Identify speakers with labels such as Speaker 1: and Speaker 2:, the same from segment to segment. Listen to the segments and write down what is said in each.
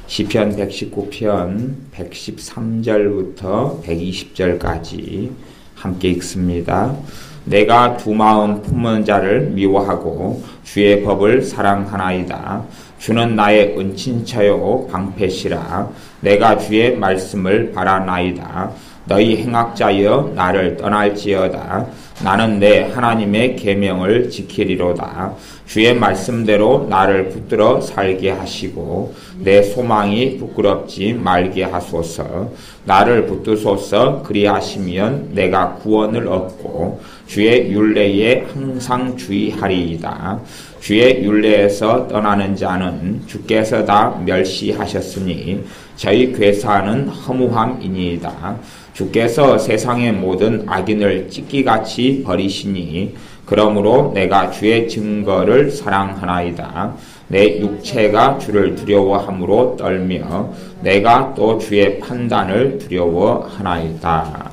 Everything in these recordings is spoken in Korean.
Speaker 1: 시편 119편 113절부터 120절까지 함께 읽습니다. 내가 두 마음 품은 자를 미워하고 주의 법을 사랑하나이다. 주는 나의 은친처요 방패시라. 내가 주의 말씀을 바라나이다. 너희 행악자여 나를 떠날지어다. 나는 내 하나님의 계명을 지키리로다. 주의 말씀대로 나를 붙들어 살게 하시고 내 소망이 부끄럽지 말게 하소서. 나를 붙드소서. 그리하시면 내가 구원을 얻고 주의 율례에 항상 주의하리이다. 주의 율례에서 떠나는 자는 주께서 다 멸시하셨으니 저희 괴사는 허무함이니이다. 주께서 세상의 모든 악인을 찢기같이 버리시니 그러므로 내가 주의 증거를 사랑하나이다. 내 육체가 주를 두려워함으로 떨며 내가 또 주의 판단을 두려워하나이다.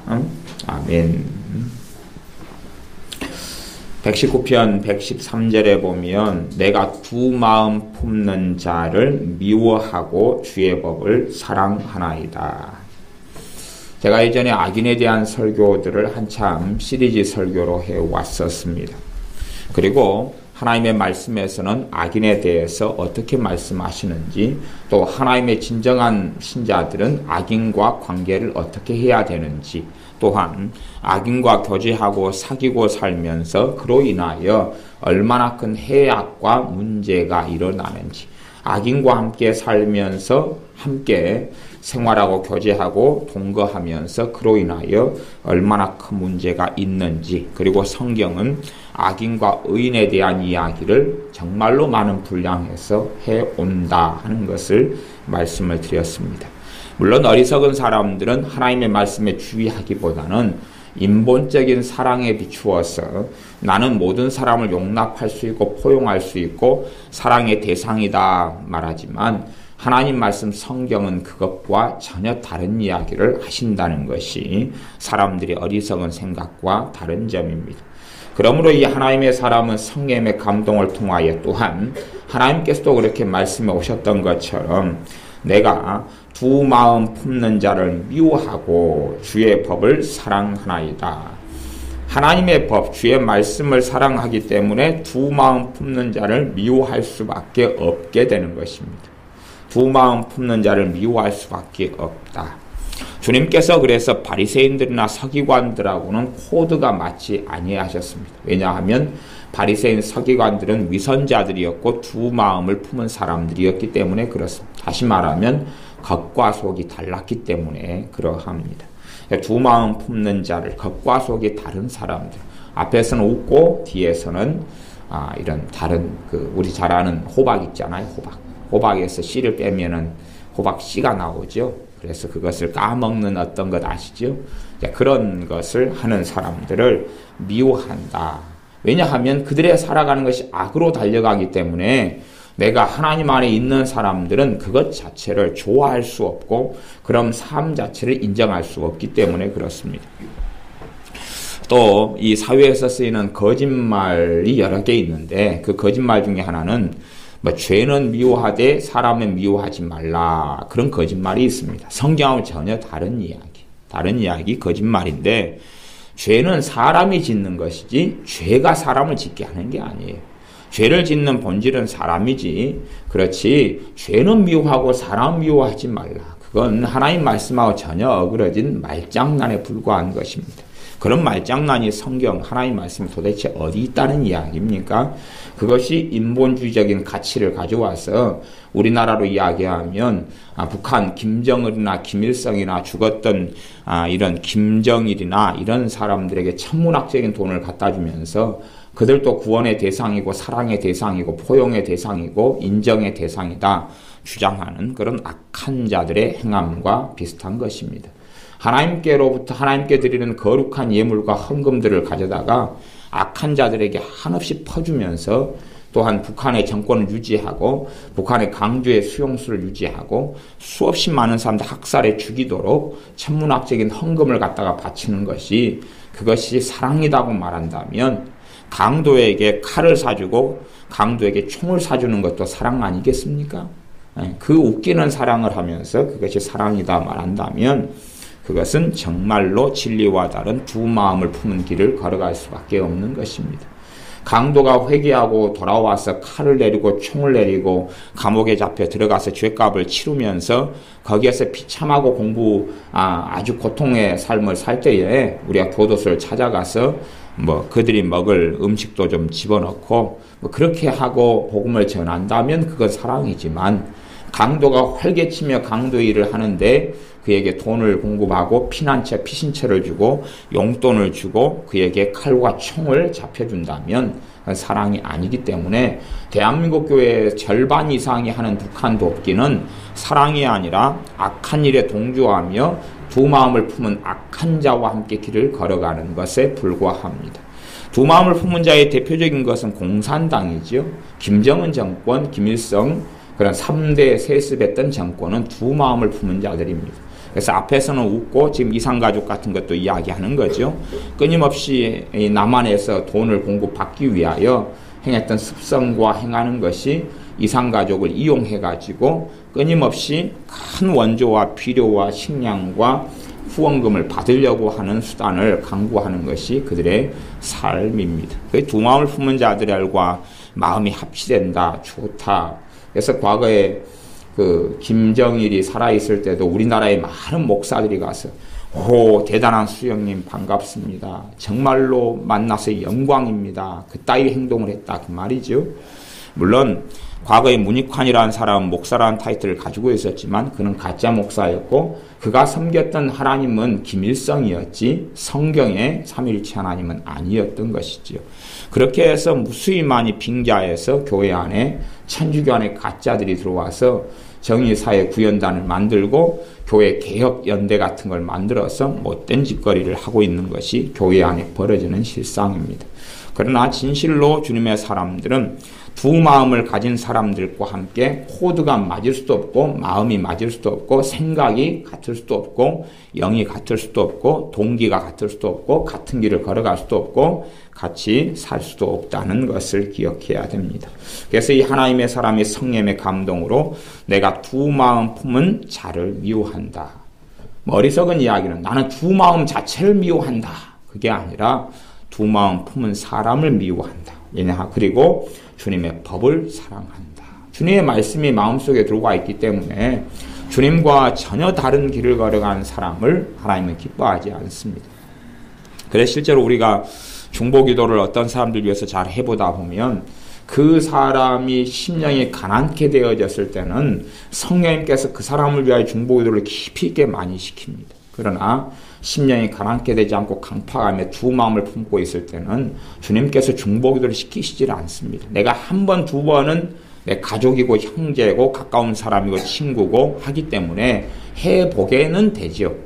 Speaker 1: 아멘. 119편 113절에 보면 내가 두 마음 품는 자를 미워하고 주의 법을 사랑하나이다. 제가 예전에 악인에 대한 설교들을 한참 시리즈 설교로 해왔었습니다. 그리고 하나님의 말씀에서는 악인에 대해서 어떻게 말씀하시는지, 또 하나님의 진정한 신자들은 악인과 관계를 어떻게 해야 되는지, 또한 악인과 교제하고 사귀고 살면서 그로 인하여 얼마나 큰 해악과 문제가 일어나는지, 악인과 함께 살면서 함께 생활하고 교제하고 동거하면서 그로 인하여 얼마나 큰 문제가 있는지, 그리고 성경은 악인과 의인에 대한 이야기를 정말로 많은 분량에서 해온다 하는 것을 말씀을 드렸습니다. 물론 어리석은 사람들은 하나님의 말씀에 주의하기보다는 인본적인 사랑에 비추어서 나는 모든 사람을 용납할 수 있고 포용할 수 있고 사랑의 대상이다 말하지만, 하나님 말씀 성경은 그것과 전혀 다른 이야기를 하신다는 것이 사람들의 어리석은 생각과 다른 점입니다. 그러므로 이 하나님의 사람은 성령의 감동을 통하여 또한 하나님께서도 그렇게 말씀해 오셨던 것처럼 내가 두 마음 품는 자를 미워하고 주의 법을 사랑하나이다. 하나님의 법, 주의 말씀을 사랑하기 때문에 두 마음 품는 자를 미워할 수밖에 없게 되는 것입니다. 두 마음 품는 자를 미워할 수밖에 없다. 주님께서 그래서 바리새인들이나 서기관들하고는 코드가 맞지 아니하셨습니다. 왜냐하면 바리새인 서기관들은 위선자들이었고 두 마음을 품은 사람들이었기 때문에 그렇습니다. 다시 말하면 겉과 속이 달랐기 때문에 그러합니다. 두 마음 품는 자를, 겉과 속이 다른 사람들, 앞에서는 웃고 뒤에서는 이런 다른 우리 잘 아는 호박 있잖아요. 호박에서 씨를 빼면은 호박 씨가 나오죠. 그래서 그것을 까먹는 어떤 것 아시죠? 그런 것을 하는 사람들을 미워한다. 왜냐하면 그들의 살아가는 것이 악으로 달려가기 때문에 내가 하나님 안에 있는 사람들은 그것 자체를 좋아할 수 없고 그런 삶 자체를 인정할 수 없기 때문에 그렇습니다. 또 이 사회에서 쓰이는 거짓말이 여러 개 있는데 그 거짓말 중에 하나는 죄는 미워하되 사람은 미워하지 말라, 그런 거짓말이 있습니다. 성경하고 전혀 다른 이야기 거짓말인데, 죄는 사람이 짓는 것이지 죄가 사람을 짓게 하는 게 아니에요. 죄를 짓는 본질은 사람이지, 그렇지 죄는 미워하고 사람 미워하지 말라, 그건 하나님 말씀하고 전혀 어그러진 말장난에 불과한 것입니다. 그런 말장난이 성경 하나님 말씀이 도대체 어디 있다는 이야기입니까? 그것이 인본주의적인 가치를 가져와서 우리나라로 이야기하면 북한 김정은이나 김일성이나 죽었던 이런 김정일이나 이런 사람들에게 천문학적인 돈을 갖다 주면서 그들도 구원의 대상이고 사랑의 대상이고 포용의 대상이고 인정의 대상이다 주장하는 그런 악한 자들의 행함과 비슷한 것입니다. 하나님께로부터 하나님께 드리는 거룩한 예물과 헌금들을 가져다가 악한 자들에게 한없이 퍼주면서 또한 북한의 정권을 유지하고 북한의 강조의 수용수를 유지하고 수없이 많은 사람들 학살에 죽이도록 천문학적인 헌금을 갖다가 바치는 것이, 그것이 사랑이라고 말한다면 강도에게 칼을 사주고 강도에게 총을 사주는 것도 사랑 아니겠습니까? 그 웃기는 사랑을 하면서 그것이 사랑이다 말한다면 그것은 정말로 진리와 다른 두 마음을 품은 길을 걸어갈 수밖에 없는 것입니다. 강도가 회개하고 돌아와서 칼을 내리고 총을 내리고 감옥에 잡혀 들어가서 죄값을 치르면서 거기에서 비참하고 아주 고통의 삶을 살 때에 우리가 교도소를 찾아가서 그들이 먹을 음식도 좀 집어넣고 그렇게 하고 복음을 전한다면 그건 사랑이지만, 강도가 활개치며 강도 일을 하는데 그에게 돈을 공급하고 피신처를 주고 용돈을 주고 그에게 칼과 총을 잡혀준다면 사랑이 아니기 때문에 대한민국 교회의 절반 이상이 하는 북한 돕기는 사랑이 아니라 악한 일에 동조하며 두 마음을 품은 악한 자와 함께 길을 걸어가는 것에 불과합니다. 두 마음을 품은 자의 대표적인 것은 공산당이죠. 김정은 정권, 김일성, 그런 3대 세습했던 정권은 두 마음을 품은 자들입니다. 그래서 앞에서는 웃고 지금 이산가족 같은 것도 이야기하는 거죠. 끊임없이 남한에서 돈을 공급받기 위하여 행했던 습성과 행하는 것이 이산가족을 이용해가지고 끊임없이 큰 원조와 비료와 식량과 후원금을 받으려고 하는 수단을 강구하는 것이 그들의 삶입니다. 두 마음을 품은 자들과 마음이 합치된다, 좋다. 그래서 과거에 김정일이 살아있을 때도 우리나라의 많은 목사들이 가서 대단한 수령님 반갑습니다. 정말로 만나서 영광입니다. 그따위 행동을 했다 그 말이죠. 물론 과거에 문익환이라는 사람은 목사라는 타이틀을 가지고 있었지만 그는 가짜 목사였고 그가 섬겼던 하나님은 김일성이었지 성경의 삼위일체 하나님은 아니었던 것이죠. 그렇게 해서 무수히 많이 빙자해서 교회 안에 천주교 안에 가짜들이 들어와서 정의사회 구현단을 만들고 교회 개혁연대 같은 걸 만들어서 못된 짓거리를 하고 있는 것이 교회 안에 벌어지는 실상입니다. 그러나 진실로 주님의 사람들은 두 마음을 가진 사람들과 함께 코드가 맞을 수도 없고 마음이 맞을 수도 없고 생각이 같을 수도 없고 영이 같을 수도 없고 동기가 같을 수도 없고 같은 길을 걸어갈 수도 없고 같이 살 수도 없다는 것을 기억해야 됩니다. 그래서 이 하나님의 사람이 성령의 감동으로 내가 두 마음 품은 자를 미워한다. 어리석은 이야기는 나는 두 마음 자체를 미워한다. 그게 아니라 두 마음 품은 사람을 미워한다. 그리고 주님의 법을 사랑한다. 주님의 말씀이 마음속에 들어와 있기 때문에 주님과 전혀 다른 길을 걸어가는 사람을 하나님은 기뻐하지 않습니다. 그래서 실제로 우리가 중보기도를 어떤 사람들 위해서 잘 해보다 보면 그 사람이 심령이 가난케 되어졌을 때는 성령님께서 그 사람을 위하여 중보기도를 깊이 있게 많이 시킵니다. 그러나 심령이 가난케 되지 않고 강팍하며 두 마음을 품고 있을 때는 주님께서 중보기도를 시키시질 않습니다. 내가 한 번, 두 번은 내 가족이고 형제고 가까운 사람이고 친구고 하기 때문에 해보게는 되죠.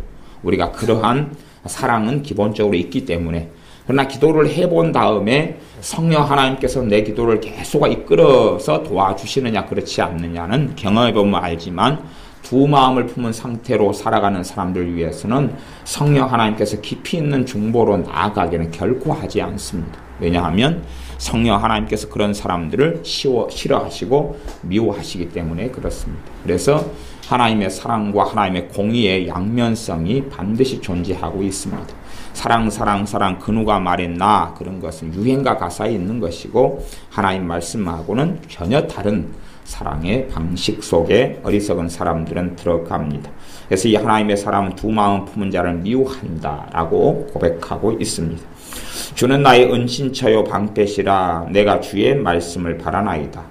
Speaker 1: 우리가 그러한 사랑은 기본적으로 있기 때문에. 그러나 기도를 해본 다음에 성령 하나님께서 내 기도를 계속 이끌어서 도와주시느냐 그렇지 않느냐는 경험해보면 알지만 두 마음을 품은 상태로 살아가는 사람들 위해서는 성령 하나님께서 깊이 있는 중보로 나아가기는 결코 하지 않습니다. 왜냐하면 성령 하나님께서 그런 사람들을 싫어하시고 미워하시기 때문에 그렇습니다. 그래서 하나님의 사랑과 하나님의 공의의 양면성이 반드시 존재하고 있습니다. 사랑 그 누가 말했나 그런 것은 유행가 가사에 있는 것이고 하나님 말씀하고는 전혀 다른 사랑의 방식 속에 어리석은 사람들은 들어갑니다. 그래서 이 하나님의 사람은 두 마음 품은 자를 미워한다라고 고백하고 있습니다. 주는 나의 은신처요 방패시라 내가 주의 말씀을 바라나이다.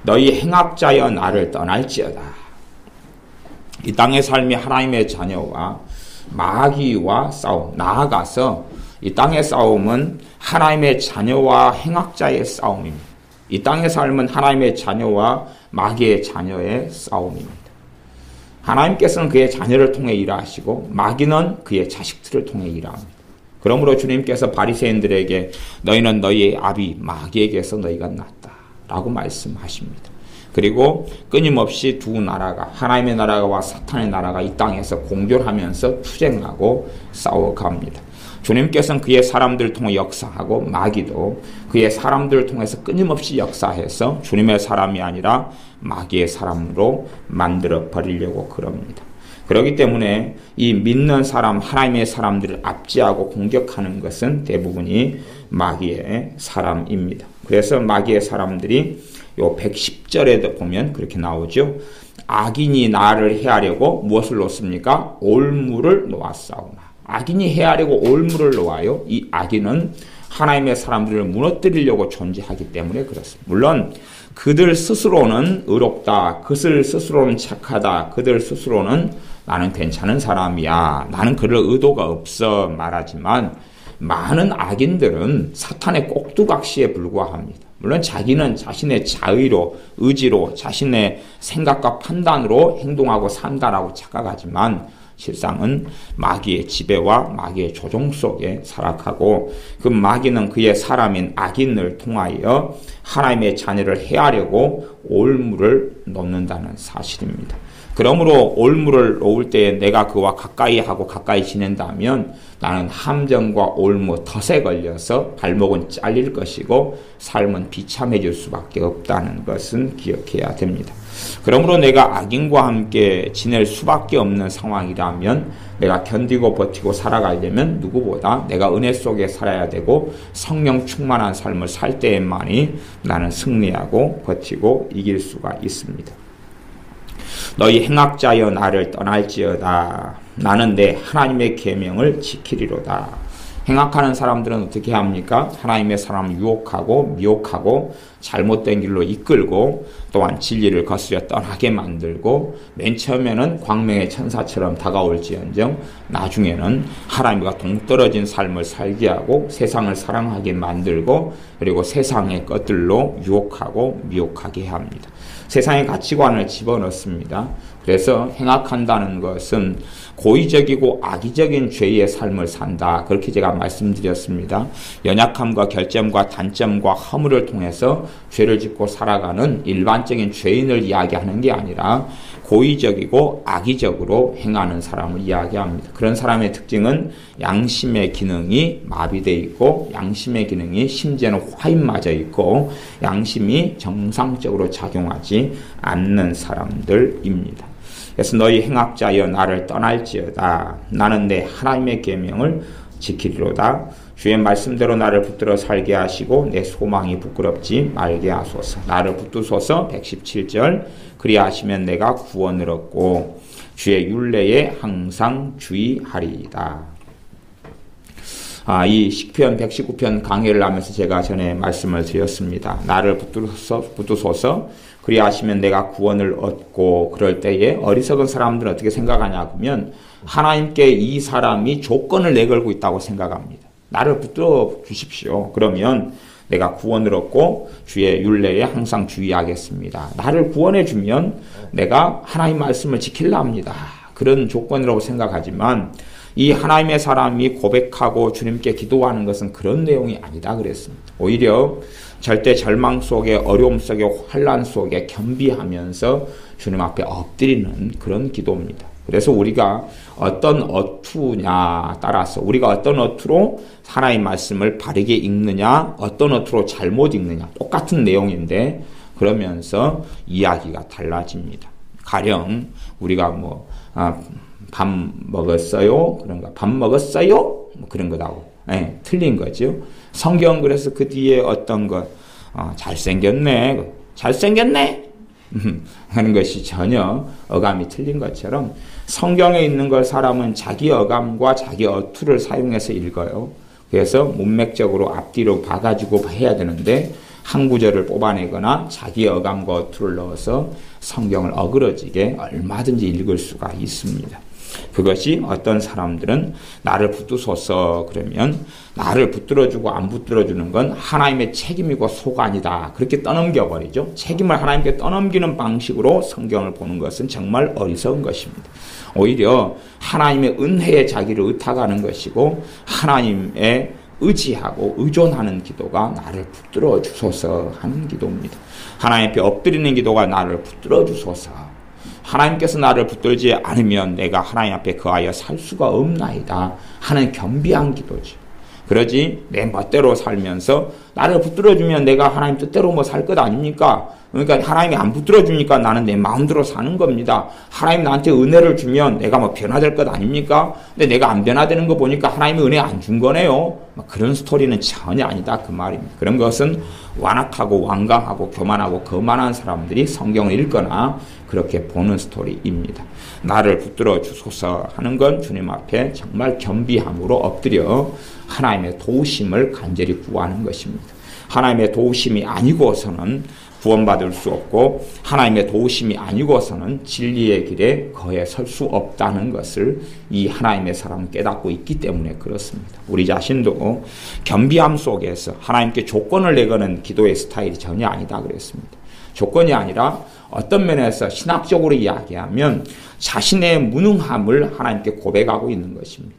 Speaker 1: 너희 행악자여 나를 떠날지어다. 이 땅의 삶이 하나님의 자녀와 마귀와 싸움, 나아가서 이 땅의 싸움은 하나님의 자녀와 행악자의 싸움입니다. 이 땅의 삶은 하나님의 자녀와 마귀의 자녀의 싸움입니다. 하나님께서는 그의 자녀를 통해 일하시고 마귀는 그의 자식들을 통해 일합니다. 그러므로 주님께서 바리새인들에게 너희는 너희의 아비 마귀에게서 너희가 났다 라고 말씀하십니다. 그리고 끊임없이 두 나라가, 하나님의 나라와 사탄의 나라가 이 땅에서 공존하면서 투쟁하고 싸워갑니다. 주님께서는 그의 사람들을 통해 역사하고 마귀도 그의 사람들을 통해서 끊임없이 역사해서 주님의 사람이 아니라 마귀의 사람으로 만들어 버리려고 그럽니다. 그렇기 때문에 이 믿는 사람, 하나님의 사람들을 압제하고 공격하는 것은 대부분이 마귀의 사람입니다. 그래서 마귀의 사람들이 요 110절에도 보면 그렇게 나오죠. 악인이 나를 해하려고 무엇을 놓습니까? 올무를 놓았사오나. 악인이 해하려고 올무를 놓아요. 이 악인은 하나님의 사람들을 무너뜨리려고 존재하기 때문에 그렇습니다. 물론 그들 스스로는 의롭다, 그들 스스로는 착하다, 그들 스스로는 나는 괜찮은 사람이야, 나는 그럴 의도가 없어 말하지만 많은 악인들은 사탄의 꼭두각시에 불과합니다. 물론 자기는 자신의 자의로, 의지로, 자신의 생각과 판단으로 행동하고 산다라고 착각하지만 실상은 마귀의 지배와 마귀의 조종 속에 살아가고 그 마귀는 그의 사람인 악인을 통하여 하나님의 자녀를 해하려고 올무를 놓는다는 사실입니다. 그러므로 올무를 놓을 때에 내가 그와 가까이 하고 가까이 지낸다면 나는 함정과 올무, 덫에 걸려서 발목은 잘릴 것이고 삶은 비참해질 수밖에 없다는 것은 기억해야 됩니다. 그러므로 내가 악인과 함께 지낼 수밖에 없는 상황이라면 내가 견디고 버티고 살아가려면 누구보다 내가 은혜 속에 살아야 되고 성령 충만한 삶을 살 때에만이 나는 승리하고 버티고 이길 수가 있습니다. 너희 행악자여 나를 떠날지어다. 나는 내 하나님의 계명을 지키리로다. 행악하는 사람들은 어떻게 합니까? 하나님의 사람을 유혹하고 미혹하고 잘못된 길로 이끌고 또한 진리를 거스려 떠나게 만들고 맨 처음에는 광명의 천사처럼 다가올지언정 나중에는 하나님과 동떨어진 삶을 살게 하고 세상을 사랑하게 만들고 그리고 세상의 것들로 유혹하고 미혹하게 합니다. 세상의 가치관을 집어넣습니다. 그래서 행악한다는 것은 고의적이고 악의적인 죄의 삶을 산다. 그렇게 제가 말씀드렸습니다. 연약함과 결점과 단점과 허물을 통해서 죄를 짓고 살아가는 일반적인 죄인을 이야기하는 게 아니라 고의적이고 악의적으로 행하는 사람을 이야기합니다. 그런 사람의 특징은 양심의 기능이 마비되어 있고 양심의 기능이 심지어는 화인맞아 있고 양심이 정상적으로 작용하지 않는 사람들입니다. 그래서 너희 행악자여 나를 떠날지어다. 나는 내 하나님의 계명을 지키리로다. 주의 말씀대로 나를 붙들어 살게 하시고 내 소망이 부끄럽지 말게 하소서. 나를 붙드소서. 117절 그리하시면 내가 구원을 얻고 주의 율례에 항상 주의하리이다. 이 시편 119편 강해를 하면서 제가 전에 말씀을 드렸습니다. 나를 붙드소서. 그리하시면 내가 구원을 얻고 그럴 때에 어리석은 사람들은 어떻게 생각하냐 하면 하나님께 이 사람이 조건을 내걸고 있다고 생각합니다. 나를 붙들어 주십시오. 그러면 내가 구원을 얻고 주의 율례에 항상 주의하겠습니다. 나를 구원해 주면 내가 하나님 말씀을 지키려 합니다. 그런 조건이라고 생각하지만 이 하나님의 사람이 고백하고 주님께 기도하는 것은 그런 내용이 아니다 그랬습니다. 오히려 절대 절망 속에 어려움 속에 환난 속에 겸비하면서 주님 앞에 엎드리는 그런 기도입니다. 그래서 우리가 어떤 어투냐 따라서 우리가 어떤 어투로 하나님의 말씀을 바르게 읽느냐 어떤 어투로 잘못 읽느냐 똑같은 내용인데 그러면서 이야기가 달라집니다. 가령 우리가 밥 먹었어요? 그런가? 밥 먹었어요? 그런 거다고. 네, 틀린 거죠. 성경 그래서 그 뒤에 어떤 것, 잘생겼네. 잘생겼네? 하는 것이 전혀 어감이 틀린 것처럼 성경에 있는 걸 사람은 자기 어감과 자기 어투를 사용해서 읽어요. 그래서 문맥적으로 앞뒤로 봐가지고 해야 되는데 한 구절을 뽑아내거나 자기 어감과 어투를 넣어서 성경을 어그러지게 얼마든지 읽을 수가 있습니다. 그것이 어떤 사람들은 나를 붙드소서 그러면 나를 붙들어주고 안 붙들어주는 건 하나님의 책임이고 소관이다. 그렇게 떠넘겨버리죠. 책임을 하나님께 떠넘기는 방식으로 성경을 보는 것은 정말 어리석은 것입니다. 오히려 하나님의 은혜에 자기를 의탁하는 것이고 하나님의 의지하고 의존하는 기도가 나를 붙들어 주소서 하는 기도입니다. 하나님 앞에 엎드리는 기도가 나를 붙들어 주소서. 하나님께서 나를 붙들지 않으면 내가 하나님 앞에 거하여 살 수가 없나이다 하는 겸비한 기도지. 그러지 내 멋대로 살면서 나를 붙들어주면 내가 하나님 뜻대로 뭐 살 것 아닙니까? 그러니까 하나님이 안 붙들어주니까 나는 내 마음대로 사는 겁니다. 하나님 나한테 은혜를 주면 내가 뭐 변화될 것 아닙니까? 근데 내가 안 변화되는 거 보니까 하나님이 은혜 안 준 거네요. 그런 스토리는 전혀 아니다 그 말입니다. 그런 것은 완악하고 완강하고 교만하고 거만한 사람들이 성경을 읽거나 그렇게 보는 스토리입니다. 나를 붙들어 주소서 하는 건 주님 앞에 정말 겸비함으로 엎드려 하나님의 도우심을 간절히 구하는 것입니다. 하나님의 도우심이 아니고서는 구원받을 수 없고 하나님의 도우심이 아니고서는 진리의 길에 거에 설 수 없다는 것을 이 하나님의 사람은 깨닫고 있기 때문에 그렇습니다. 우리 자신도 겸비함 속에서 하나님께 조건을 내거는 기도의 스타일이 전혀 아니다 그랬습니다. 조건이 아니라 어떤 면에서 신학적으로 이야기하면 자신의 무능함을 하나님께 고백하고 있는 것입니다.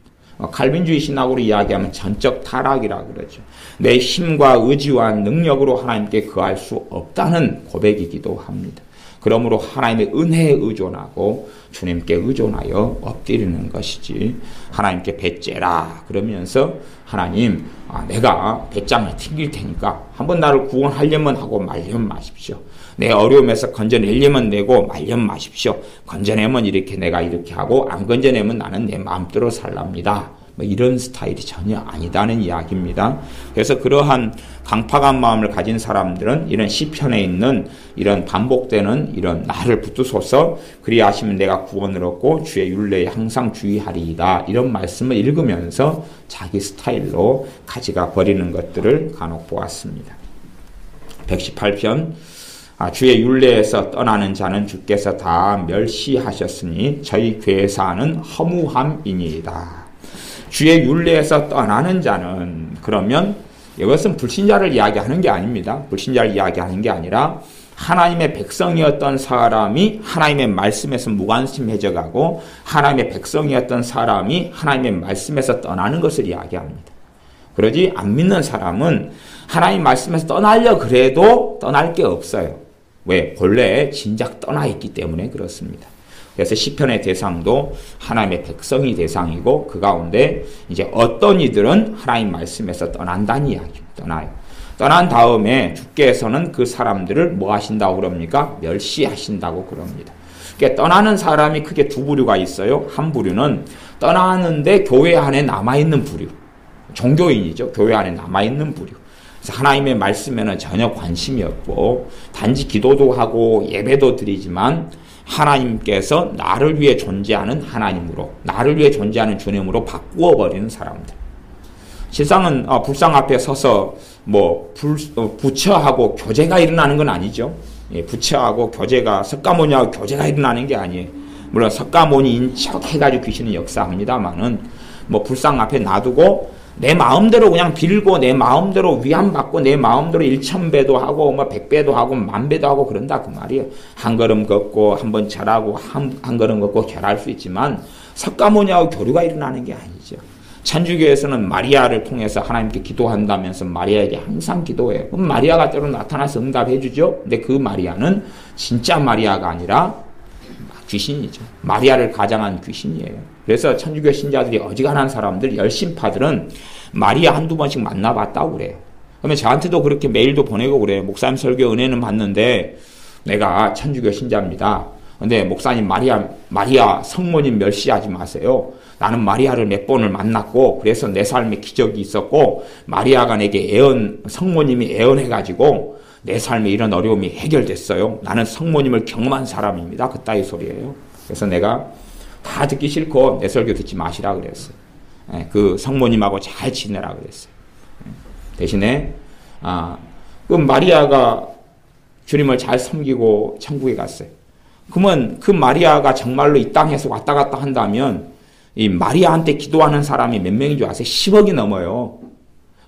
Speaker 1: 칼빈주의 신학으로 이야기하면 전적 타락이라 그러죠. 내 힘과 의지와 능력으로 하나님께 거할 수 없다는 고백이기도 합니다. 그러므로 하나님의 은혜에 의존하고 주님께 의존하여 엎드리는 것이지 하나님께 배째라 그러면서 하나님 내가 배짱을 튕길 테니까 한번 나를 구원하려면 하고 말려면 마십시오. 내 어려움에서 건져내려면 내고 말려면 마십시오. 건져내면 이렇게 내가 이렇게 하고 안 건져내면 나는 내 마음대로 살랍니다. 뭐 이런 스타일이 전혀 아니다는 이야기입니다. 그래서 그러한 강팍한 마음을 가진 사람들은 이런 시편에 있는 이런 반복되는 이런 나를 붙드소서 그리하시면 내가 구원을 얻고 주의 율례에 항상 주의하리이다 이런 말씀을 읽으면서 자기 스타일로 가져가 버리는 것들을 간혹 보았습니다. 118편 주의 율례에서 떠나는 자는 주께서 다 멸시하셨으니 저희 괴사는 허무함이니이다. 주의 율례에서 떠나는 자는 그러면 이것은 불신자를 이야기하는 게 아닙니다. 불신자를 이야기하는 게 아니라 하나님의 백성이었던 사람이 하나님의 말씀에서 무관심해져 가고 하나님의 백성이었던 사람이 하나님의 말씀에서 떠나는 것을 이야기합니다. 그러지 안 믿는 사람은 하나님 말씀에서 떠나려 그래도 떠날 게 없어요. 왜? 본래 진작 떠나 있기 때문에 그렇습니다. 그래서 시편의 대상도 하나님의 백성이 대상이고 그 가운데 이제 어떤 이들은 하나님 말씀에서 떠난다는 이야기입니다. 떠나요. 떠난 다음에 주께서는 그 사람들을 뭐 하신다고 그럽니까? 멸시하신다고 그럽니다. 그러니까 떠나는 사람이 크게 두 부류가 있어요. 한 부류는 떠나는데 교회 안에 남아있는 부류. 종교인이죠. 교회 안에 남아있는 부류. 그래서 하나님의 말씀에는 전혀 관심이 없고 단지 기도도 하고 예배도 드리지만 하나님께서 나를 위해 존재하는 하나님으로 나를 위해 존재하는 주님으로 바꾸어버리는 사람들. 실상은 불상 앞에 서서 뭐 부처하고 교제가 일어나는 건 아니죠. 부처하고 교제가 석가모니하고 교제가 일어나는 게 아니에요. 물론 석가모니인 척 해가지고 귀신은 역사합니다만은 뭐 불상 앞에 놔두고 내 마음대로 그냥 빌고 내 마음대로 위안받고 내 마음대로 1000배도 하고 뭐 100배도 하고 10,000배도 하고 그런다 그 말이에요. 한 걸음 걷고 한번 절하고 한 걸음 걷고 절할 수 있지만 석가모니하고 교류가 일어나는 게 아니죠. 천주교에서는 마리아를 통해서 하나님께 기도한다면서 마리아에게 항상 기도해요. 그럼 마리아가 때로 나타나서 응답해 주죠. 근데 그 마리아는 진짜 마리아가 아니라 귀신이죠. 마리아를 가장한 귀신이에요. 그래서 천주교 신자들이 어지간한 사람들, 열심파들은 마리아 한두 번씩 만나봤다고 그래요. 그러면 저한테도 그렇게 메일도 보내고 그래요. 목사님 설교 은혜는 받는데 내가 천주교 신자입니다. 근데 목사님 마리아 성모님 멸시하지 마세요. 나는 마리아를 몇 번을 만났고 그래서 내 삶에 기적이 있었고 마리아가 내게 성모님이 애언해가지고 내 삶에 이런 어려움이 해결됐어요. 나는 성모님을 경험한 사람입니다. 그따위 소리예요. 그래서 내가 다 듣기 싫고 내 설교 듣지 마시라 그랬어요. 그 성모님하고 잘 지내라 그랬어요. 대신에 그 마리아가 주님을 잘 섬기고 천국에 갔어요. 그러면 그 마리아가 정말로 이 땅에서 왔다 갔다 한다면 이 마리아한테 기도하는 사람이 몇 명인 줄 아세요? 10억이 넘어요.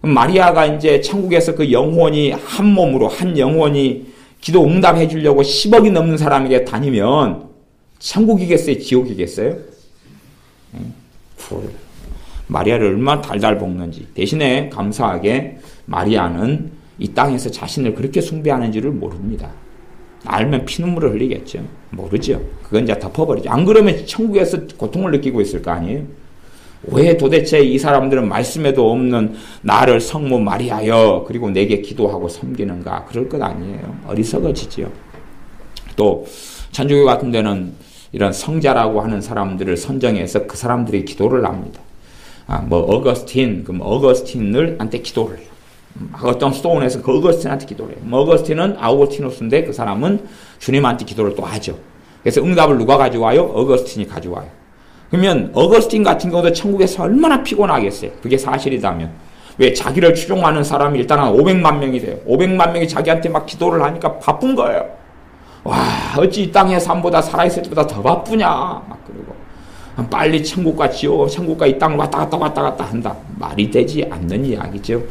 Speaker 1: 마리아가 이제 천국에서 그 영혼이 한 몸으로 한 영혼이 기도 응답해 주려고 10억이 넘는 사람에게 다니면 천국이겠어요? 지옥이겠어요? 마리아를 얼마나 달달 볶는지. 대신에 감사하게 마리아는 이 땅에서 자신을 그렇게 숭배하는 줄을 모릅니다. 알면 피눈물을 흘리겠죠. 모르죠. 그건 이제 덮어버리죠. 안 그러면 천국에서 고통을 느끼고 있을 거 아니에요. 왜 도대체 이 사람들은 말씀에도 없는 나를 성모 마리아여 그리고 내게 기도하고 섬기는가? 그럴 것 아니에요. 어리석어지죠. 또 천주교 같은 데는 이런 성자라고 하는 사람들을 선정해서 그 사람들이 기도를 합니다. 어거스틴, 그럼 어거스틴을 한테 기도를 해요. 어떤 수도원에서 그 어거스틴한테 기도를 해요. 어거스틴은 아우구스티누스인데 그 사람은 주님한테 기도를 또 하죠. 그래서 응답을 누가 가져와요? 어거스틴이 가져와요. 그러면 어거스틴 같은 경우도 천국에서 얼마나 피곤하겠어요. 그게 사실이다면. 왜? 자기를 추종하는 사람이 일단 한 500만 명이 돼요. 500만 명이 자기한테 막 기도를 하니까 바쁜 거예요. 와, 어찌 이 땅의 삶보다 살아있을 때보다 더 바쁘냐. 막 그러고. 빨리 천국과 지옥, 천국과 이 땅을 왔다 갔다 한다. 말이 되지 않는 이야기죠.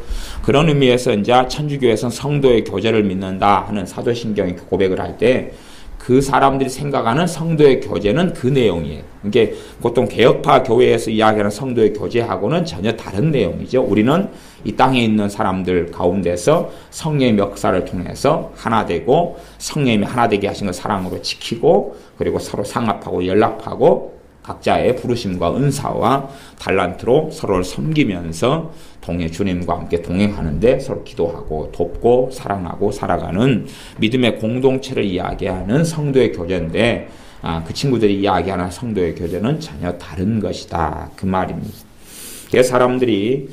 Speaker 1: 그런 의미에서 이제 천주교에서는 성도의 교제를 믿는다 하는 사도신경의 고백을 할 때 그 사람들이 생각하는 성도의 교제는 그 내용이에요. 이게 보통 개혁파 교회에서 이야기하는 성도의 교제하고는 전혀 다른 내용이죠. 우리는 이 땅에 있는 사람들 가운데서 성령의 역사를 통해서 하나 되고 성령님이 하나 되게 하신 걸 사랑으로 지키고 그리고 서로 상합하고 연락하고 각자의 부르심과 은사와 달란트로 서로를 섬기면서 주님과 함께 동행하는데 서로 기도하고 돕고 사랑하고 살아가는 믿음의 공동체를 이야기하는 성도의 교제인데 그 친구들이 이야기하는 성도의 교제는 전혀 다른 것이다. 그 말입니다. 그래서 사람들이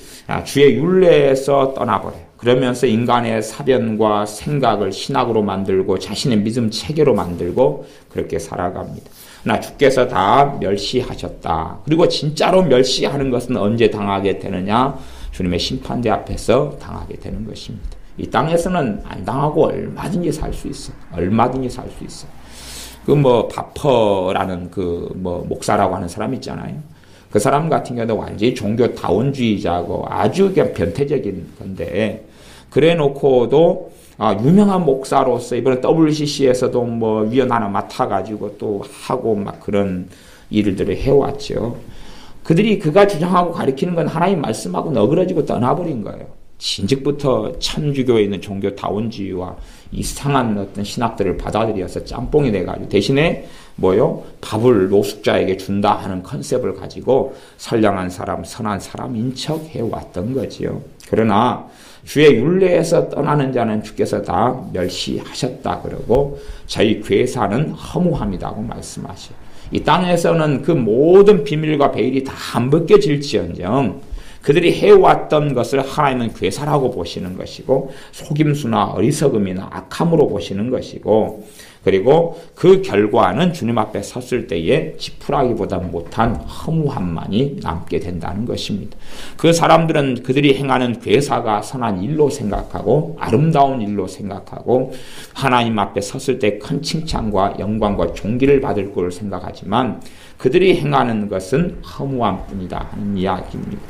Speaker 1: 주의 율례에서 떠나버려요. 그러면서 인간의 사변과 생각을 신학으로 만들고 자신의 믿음 체계로 만들고 그렇게 살아갑니다. 나 주께서 다 멸시하셨다. 그리고 진짜로 멸시하는 것은 언제 당하게 되느냐? 주님의 심판대 앞에서 당하게 되는 것입니다. 이 땅에서는 안 당하고 얼마든지 살 수 있어. 얼마든지 살 수 있어. 바퍼라는 목사라고 하는 사람 있잖아요. 그 사람 같은 경우는 완전히 종교 다원주의자고 아주 그냥 변태적인 건데, 그래 놓고도 유명한 목사로서 이번에 WCC에서도 위원 하나 맡아가지고 또 하고 막 그런 일들을 해왔죠. 그들이 그가 주장하고 가리키는 건 하나님 말씀하고 너그러지고 떠나버린 거예요. 진즉부터 천주교에 있는 종교 다원주의와 이상한 어떤 신학들을 받아들여서 짬뽕이 돼가지고 대신에 밥을 노숙자에게 준다 하는 컨셉을 가지고 선량한 사람, 선한 사람인 척 해왔던 거지요. 그러나 주의 율례에서 떠나는 자는 주께서 다 멸시하셨다 그러고 저희 괴사는 허무함이라고 말씀하셔요. 이 땅에서는 그 모든 비밀과 베일이 다 안 벗겨질지언정 그들이 해왔던 것을 하나님은 괴사라고 보시는 것이고 속임수나 어리석음이나 악함으로 보시는 것이고 그리고 그 결과는 주님 앞에 섰을 때에 지푸라기보다 못한 허무함만이 남게 된다는 것입니다. 그 사람들은 그들이 행하는 괴사가 선한 일로 생각하고 아름다운 일로 생각하고 하나님 앞에 섰을 때 큰 칭찬과 영광과 존귀를 받을 걸 생각하지만 그들이 행하는 것은 허무함뿐이다 하는 이야기입니다.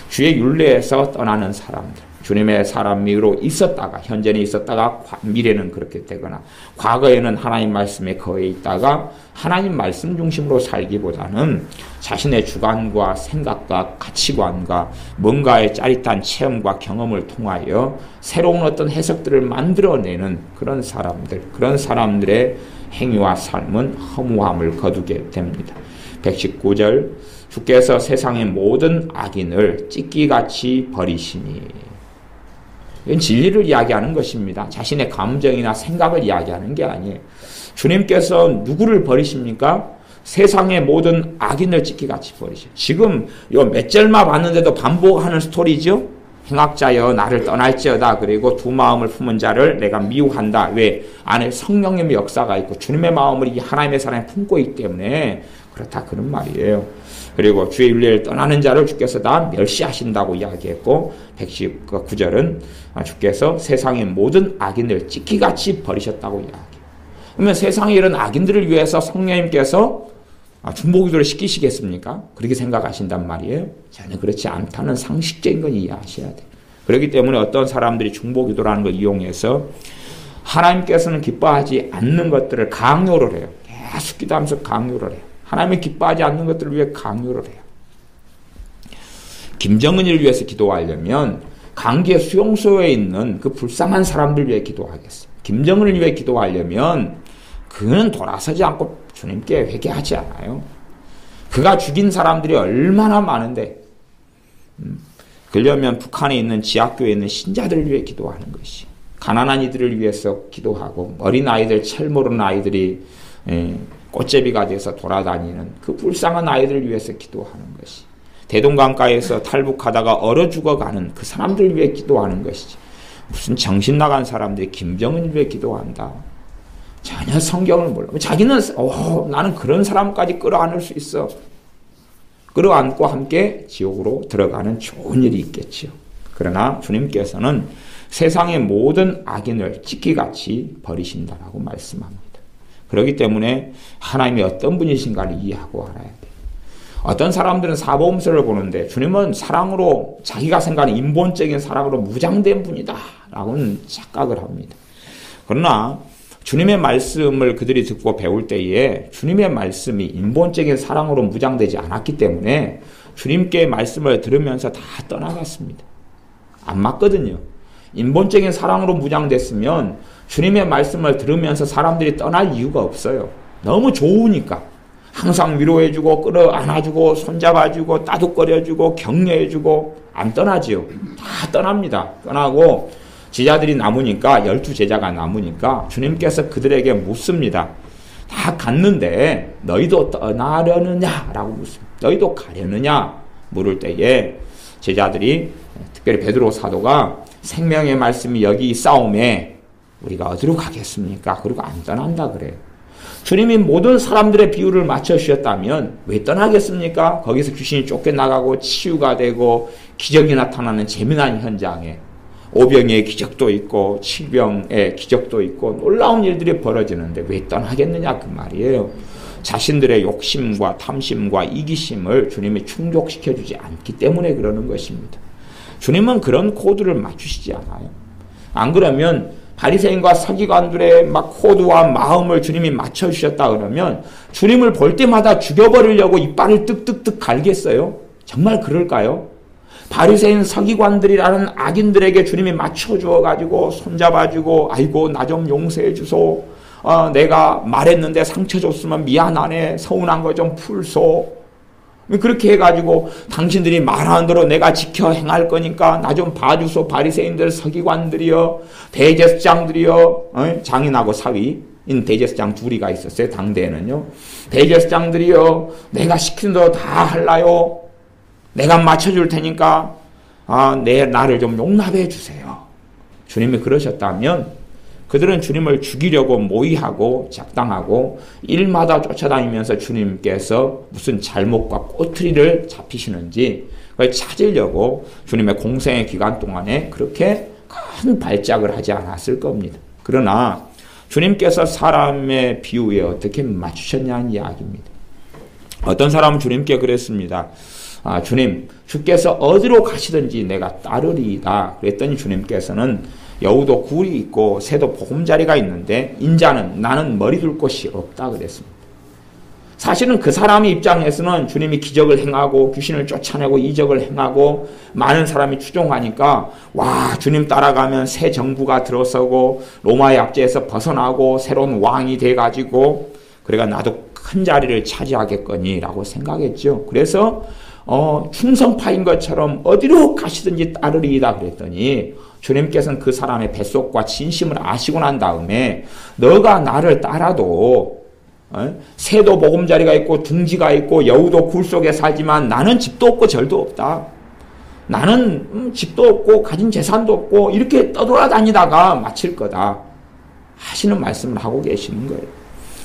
Speaker 1: 주의 율례에서 떠나는 사람들, 주님의 사람으로 있었다가 현재는 있었다가 미래는 그렇게 되거나 과거에는 하나님 말씀에 거해 있다가 하나님 말씀 중심으로 살기보다는 자신의 주관과 생각과 가치관과 뭔가의 짜릿한 체험과 경험을 통하여 새로운 어떤 해석들을 만들어내는 그런 사람들, 그런 사람들의 행위와 삶은 허무함을 거두게 됩니다. 119절 주께서 세상의 모든 악인을 찢기같이 버리시니 이건 진리를 이야기하는 것입니다. 자신의 감정이나 생각을 이야기하는 게 아니에요. 주님께서 누구를 버리십니까? 세상의 모든 악인을 찢기같이 버리시죠. 지금 요 몇 절만 봤는데도 반복하는 스토리죠. 행악자여 나를 떠날지어다. 그리고 두 마음을 품은 자를 내가 미워한다. 왜? 안에 성령님의 역사가 있고 주님의 마음을 이 하나님의 사랑에 품고 있기 때문에 그렇다 그런 말이에요. 그리고 주의 윤례를 떠나는 자를 주께서 다 멸시하신다고 이야기했고 119절은 주께서 세상의 모든 악인을 찢기같이 버리셨다고 이야기해요. 그러면 세상에 이런 악인들을 위해서 성령님께서 중보기도를 시키시겠습니까? 그렇게 생각하신단 말이에요. 전혀 그렇지 않다는 상식적인 건 이해하셔야 돼요. 그렇기 때문에 어떤 사람들이 중보기도라는 걸 이용해서 하나님께서는 기뻐하지 않는 것들을 강요를 해요. 계속 기도하면서 강요를 해요. 하나님이 기뻐하지 않는 것들을 위해 강요를 해요. 김정은을 위해서 기도하려면 강계 수용소에 있는 그 불쌍한 사람들 위해 기도하겠어요. 김정은을 위해 기도하려면 그는 돌아서지 않고 주님께 회개하지 않아요. 그가 죽인 사람들이 얼마나 많은데 그러려면 북한에 있는 지하교회에 있는 신자들을 위해 기도하는 것이, 가난한 이들을 위해서 기도하고 어린 아이들, 철 모르는 아이들이 꽃제비가 돼서 돌아다니는 그 불쌍한 아이들을 위해서 기도하는 것이, 대동강가에서 탈북하다가 얼어 죽어가는 그 사람들을 위해 기도하는 것이지, 무슨 정신 나간 사람들이 김정은을 위해 기도한다. 전혀 성경을 몰라. 자기는 나는 그런 사람까지 끌어안을 수 있어. 끌어안고 함께 지옥으로 들어가는 좋은 일이 있겠지요. 그러나 주님께서는 세상의 모든 악인을 찢기같이 버리신다라고 말씀합니다. 그렇기 때문에 하나님이 어떤 분이신가를 이해하고 알아야 돼요. 어떤 사람들은 사복음서를 보는데 주님은 사랑으로, 자기가 생각하는 인본적인 사랑으로 무장된 분이다 라고는 착각을 합니다. 그러나 주님의 말씀을 그들이 듣고 배울 때에 주님의 말씀이 인본적인 사랑으로 무장되지 않았기 때문에 주님께 말씀을 들으면서 다 떠나갔습니다. 안 맞거든요. 인본적인 사랑으로 무장됐으면 주님의 말씀을 들으면서 사람들이 떠날 이유가 없어요. 너무 좋으니까. 항상 위로해주고 끌어안아주고 손잡아주고 따둑거려주고 격려해주고 안 떠나지요. 다 떠납니다. 떠나고 제자들이 남으니까, 12제자가 남으니까 주님께서 그들에게 묻습니다. 다 갔는데 너희도 떠나려느냐? 라고 묻습니다. 너희도 가려느냐? 물을 때에 제자들이, 특별히 베드로 사도가 생명의 말씀이 여기 있사오매 우리가 어디로 가겠습니까? 그리고 안 떠난다 그래요. 주님이 모든 사람들의 비유를 맞춰주셨다면 왜 떠나겠습니까? 거기서 귀신이 쫓겨나가고 치유가 되고 기적이 나타나는 재미난 현장에 오병의 기적도 있고 칠병의 기적도 있고 놀라운 일들이 벌어지는데 왜 떠나겠느냐 그 말이에요. 자신들의 욕심과 탐심과 이기심을 주님이 충족시켜주지 않기 때문에 그러는 것입니다. 주님은 그런 코드를 맞추시지 않아요. 안 그러면 바리새인과 서기관들의 막 코드와 마음을 주님이 맞춰주셨다 그러면 주님을 볼 때마다 죽여버리려고 이빨을 뜩뜩뜩 갈겠어요? 정말 그럴까요? 바리새인 서기관들이라는 악인들에게 주님이 맞춰주어가지고 손잡아주고 아이고 나 좀 용서해 주소. 내가 말했는데 상처 줬으면 미안하네. 서운한 거 좀 풀소. 그렇게 해가지고 당신들이 말하는 대로 내가 지켜 행할 거니까 나 좀 봐주소. 바리새인들 서기관들이여, 대제사장들이여, 장인하고 사위인 대제사장 둘이가 있었어요. 당대에는요. 대제사장들이여, 내가 시킨 대로 다 할라요. 내가 맞춰줄 테니까 나를 좀 용납해 주세요. 주님이 그러셨다면 그들은 주님을 죽이려고 모의하고 작당하고 일마다 쫓아다니면서 주님께서 무슨 잘못과 꼬투리를 잡히시는지 그걸 찾으려고 주님의 공생의 기간 동안에 그렇게 큰 발작을 하지 않았을 겁니다. 그러나 주님께서 사람의 비유에 어떻게 맞추셨냐는 이야기입니다. 어떤 사람은 주님께 그랬습니다. 주님, 주께서 어디로 가시든지 내가 따르리이다. 그랬더니 주님께서는 여우도 굴이 있고 새도 보금자리가 있는데 인자는 나는 머리 둘 곳이 없다 그랬습니다. 사실은 그 사람의 입장에서는 주님이 기적을 행하고 귀신을 쫓아내고 이적을 행하고 많은 사람이 추종하니까 와, 주님 따라가면 새 정부가 들어서고 로마의 압제에서 벗어나고 새로운 왕이 돼가지고 그래가 나도 큰 자리를 차지하겠거니라고 생각했죠. 그래서 충성파인 것처럼 어디로 가시든지 따르리이다 그랬더니 주님께서는 그 사람의 뱃속과 진심을 아시고 난 다음에 너가 나를 따라도 새도 보금자리가 있고 둥지가 있고 여우도 굴 속에 살지만 나는 집도 없고 절도 없다. 나는 집도 없고 가진 재산도 없고 이렇게 떠돌아다니다가 마칠 거다 하시는 말씀을 하고 계시는 거예요.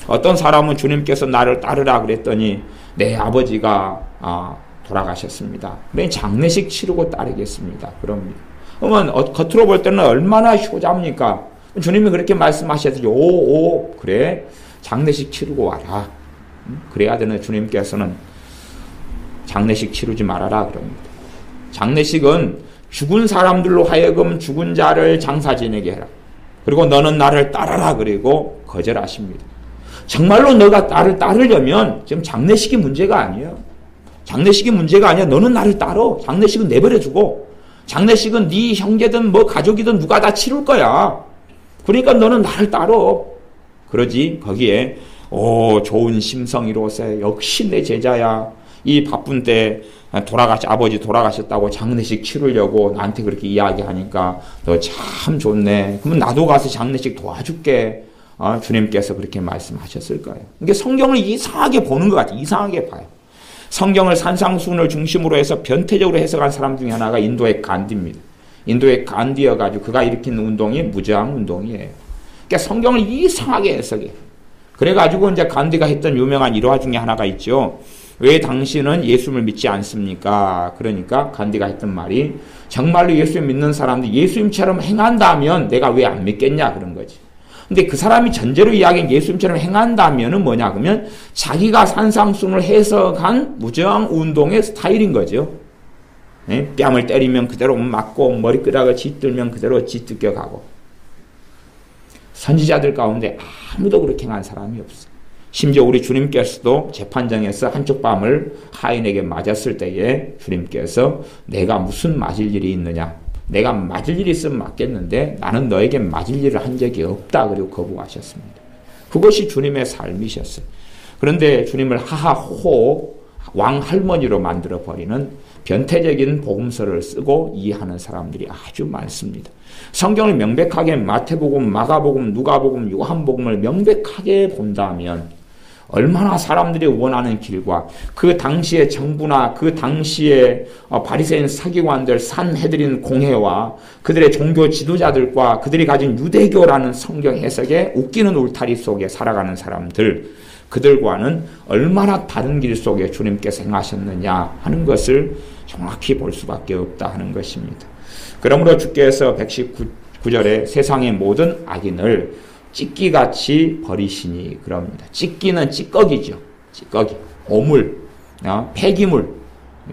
Speaker 1: 어떤 사람은 주님께서 나를 따르라 그랬더니 내 아버지가 돌아가셨습니다. 맨 장례식 치르고 따르겠습니다. 그럽니다. 그러면 겉으로 볼 때는 얼마나 효자입니까? 주님이 그렇게 말씀하셨더니 그래 장례식 치르고 와라. 그래야 되는 주님께서는 장례식 치르지 말아라 그럽니다. 장례식은 죽은 사람들로 하여금 죽은 자를 장사 지내게 해라. 그리고 너는 나를 따라라 그리고 거절하십니다. 정말로 너가 나를 따르려면 지금 장례식이 문제가 아니에요. 장례식이 문제가 아니야. 너는 나를 따라. 장례식은 내버려두고 장례식은 네 형제든 뭐 가족이든 누가 다 치룰 거야. 그러니까 너는 나를 따로. 그러지 거기에 좋은 심성이로서 역시 내 제자야. 이 바쁜 때 아버지 돌아가셨다고 장례식 치르려고 나한테 그렇게 이야기하니까 너 참 좋네. 그러면 나도 가서 장례식 도와줄게. 주님께서 그렇게 말씀하셨을 거예요. 이게 성경을 이상하게 보는 것 같아요. 이상하게 봐요. 성경을 산상수훈을 중심으로 해서 변태적으로 해석한 사람 중에 하나가 인도의 간디입니다. 인도의 간디여가지고 그가 일으킨 운동이 무저항 운동이에요. 그러니까 성경을 이상하게 해석해. 그래가지고 이제 간디가 했던 유명한 일화 중에 하나가 있죠. 왜 당신은 예수님을 믿지 않습니까? 그러니까 간디가 했던 말이 정말로 예수님 믿는 사람들 예수님처럼 행한다면 내가 왜 안 믿겠냐 그런 거지. 근데 그 사람이 전제로 이야기한 예수님처럼 행한다면은 뭐냐 그러면 자기가 산상수훈을 해석한 무저항 운동의 스타일인 거죠. 네? 뺨을 때리면 그대로 맞고 머리끄락을 짓들면 그대로 짓뜯겨 가고. 선지자들 가운데 아무도 그렇게 행한 사람이 없어. 심지어 우리 주님께서도 재판장에서 한쪽 뺨을 하인에게 맞았을 때에 주님께서 내가 무슨 맞을 일이 있느냐. 내가 맞을 일이 있으면 맞겠는데 나는 너에게 맞을 일을 한 적이 없다. 그리고 거부하셨습니다. 그것이 주님의 삶이셨어요. 그런데 주님을 하하호호 왕할머니로 만들어버리는 변태적인 복음서를 쓰고 이해하는 사람들이 아주 많습니다. 성경을 명백하게 마태복음, 마가복음, 누가복음, 요한복음을 명백하게 본다면 얼마나 사람들이 원하는 길과 그 당시의 정부나 그 당시의 바리새인 서기관들 산헤드린 공회와 그들의 종교 지도자들과 그들이 가진 유대교라는 성경 해석에 웃기는 울타리 속에 살아가는 사람들, 그들과는 얼마나 다른 길 속에 주님께서 행하셨느냐 하는 것을 정확히 볼 수밖에 없다 하는 것입니다. 그러므로 주께서 119절에 세상의 모든 악인을 찢기같이 버리시니 그럽니다. 찢기는 찌꺼기죠. 찌꺼기, 오물, 폐기물,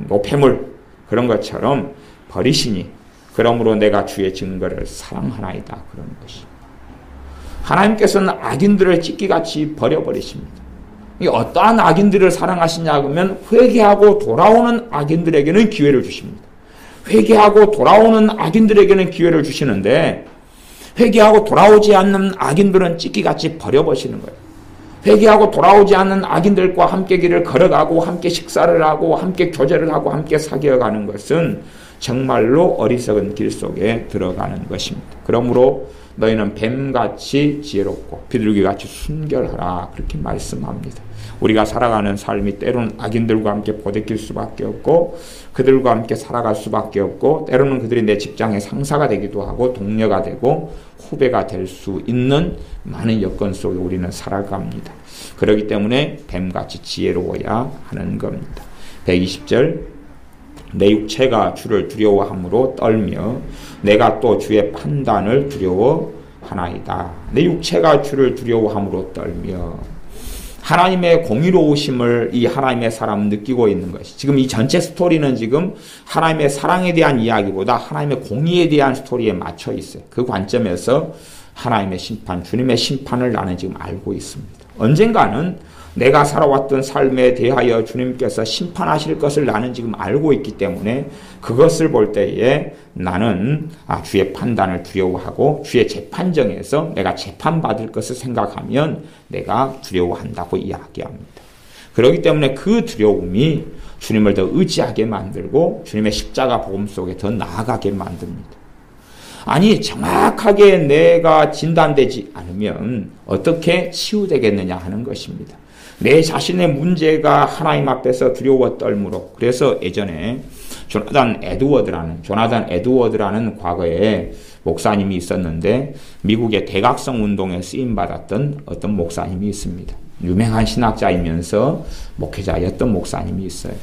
Speaker 1: 노폐물 그런 것처럼 버리시니 그러므로 내가 주의 증거를 사랑하나이다 그런 것이. 하나님께서는 악인들을 찢기같이 버려버리십니다. 어떠한 악인들을 사랑하시냐 그러면 회개하고 돌아오는 악인들에게는 기회를 주십니다. 회개하고 돌아오는 악인들에게는 기회를 주시는데 회개하고 돌아오지 않는 악인들은 찢기같이 버려버리시는 거예요. 회개하고 돌아오지 않는 악인들과 함께 길을 걸어가고 함께 식사를 하고 함께 교제를 하고 함께 사귀어가는 것은 정말로 어리석은 길 속에 들어가는 것입니다. 그러므로 너희는 뱀같이 지혜롭고 비둘기같이 순결하라 그렇게 말씀합니다. 우리가 살아가는 삶이 때로는 악인들과 함께 부대낄 수밖에 없고 그들과 함께 살아갈 수밖에 없고 때로는 그들이 내 직장의 상사가 되기도 하고 동료가 되고 후배가 될 수 있는 많은 여건 속에 우리는 살아갑니다. 그렇기 때문에 뱀같이 지혜로워야 하는 겁니다. 120절 내 육체가 주를 두려워함으로 떨며 내가 또 주의 판단을 두려워하나이다. 내 육체가 주를 두려워함으로 떨며 하나님의 공의로우심을 이 하나님의 사람은 느끼고 있는 것이 지금 이 전체 스토리는 지금 하나님의 사랑에 대한 이야기보다 하나님의 공의에 대한 스토리에 맞춰 있어요. 그 관점에서 하나님의 심판, 주님의 심판을 나는 지금 알고 있습니다. 언젠가는 내가 살아왔던 삶에 대하여 주님께서 심판하실 것을 나는 지금 알고 있기 때문에 그것을 볼 때에 나는 주의 판단을 두려워하고 주의 재판정에서 내가 재판받을 것을 생각하면 내가 두려워한다고 이야기합니다. 그렇기 때문에 그 두려움이 주님을 더 의지하게 만들고 주님의 십자가 복음 속에 더 나아가게 만듭니다. 아니 정확하게 내가 진단되지 않으면 어떻게 치유되겠느냐 하는 것입니다. 내 자신의 문제가 하나님 앞에서 두려워 떨므로. 그래서 예전에 조나단 에드워드라는 과거에 목사님이 있었는데 미국의 대각성 운동에 쓰임받았던 어떤 목사님이 있습니다. 유명한 신학자이면서 목회자였던 목사님이 있어요.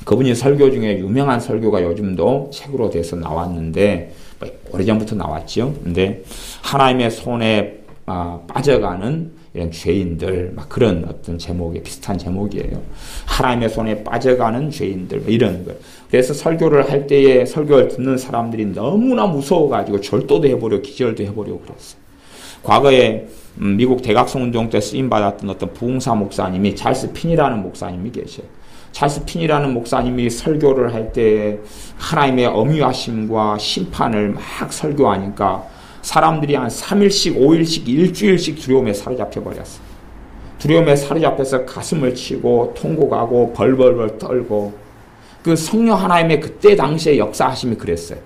Speaker 1: 그분이 설교 중에 유명한 설교가 요즘도 책으로 돼서 나왔는데 오래전부터 나왔죠. 근데 하나님의 손에 빠져가는 이런 죄인들 막 그런 어떤 제목에 비슷한 제목이에요. 하나님의 손에 빠져가는 죄인들 이런 거. 그래서 설교를 할 때에 설교를 듣는 사람들이 너무나 무서워가지고 절도도 해보려고 기절도 해보려고 그랬어요. 과거에 미국 대각성 운동 때 쓰임받았던 어떤 부흥사 목사님이 찰스 핀이라는 목사님이 계셔요. 찰스 핀이라는 목사님이 설교를 할 때 하나님의 엄위하심과 심판을 막 설교하니까 사람들이 한 3일씩, 5일씩, 일주일씩 두려움에 사로잡혀 버렸어요. 두려움에 사로잡혀서 가슴을 치고 통곡하고 벌벌벌 떨고 그 성령 하나님의 그때 당시에 역사하심이 그랬어요.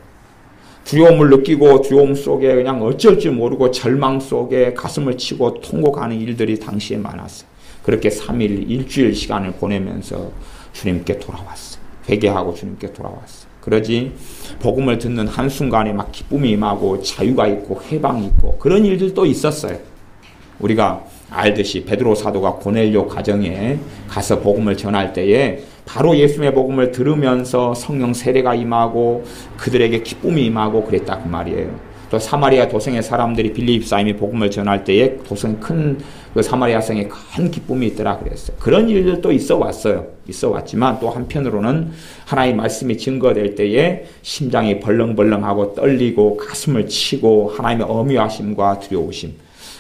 Speaker 1: 두려움을 느끼고 두려움 속에 그냥 어쩔 줄 모르고 절망 속에 가슴을 치고 통곡하는 일들이 당시에 많았어요. 그렇게 3일, 일주일 시간을 보내면서 주님께 돌아왔어요. 회개하고 주님께 돌아왔어요. 그러지 복음을 듣는 한순간에 막 기쁨이 임하고 자유가 있고 해방이 있고 그런 일들도 있었어요. 우리가 알듯이 베드로 사도가 고넬료 가정에 가서 복음을 전할 때에 바로 예수님의 복음을 들으면서 성령 세례가 임하고 그들에게 기쁨이 임하고 그랬다 그 말이에요. 또 사마리아 도성의 사람들이 빌립 사임이 복음을 전할 때에 도성 큰 그 사마리아 성에 큰 기쁨이 있더라 그랬어요. 그런 일들도 있어 왔어요. 있어 왔지만 또 한편으로는 하나님의 말씀이 증거될 때에 심장이 벌렁벌렁하고 떨리고 가슴을 치고 하나님의 엄위하심과 두려우심.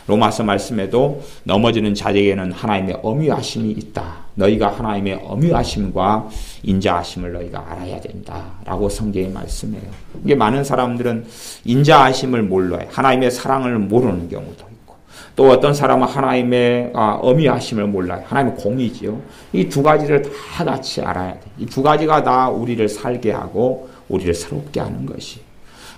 Speaker 1: 로마서 말씀에도 넘어지는 자에게는 하나님의 엄위하심이 있다. 너희가 하나님의 엄위하심과 인자하심을 너희가 알아야 된다라고 성경에 말씀해요. 이게 많은 사람들은 인자하심을 몰라요. 하나님의 사랑을 모르는 경우도 있고 또 어떤 사람은 하나님의 엄위하심을 몰라요. 하나님의 공의지요. 이 두 가지를 다 같이 알아야 돼. 이 두 가지가 다 우리를 살게 하고 우리를 새롭게 하는 것이.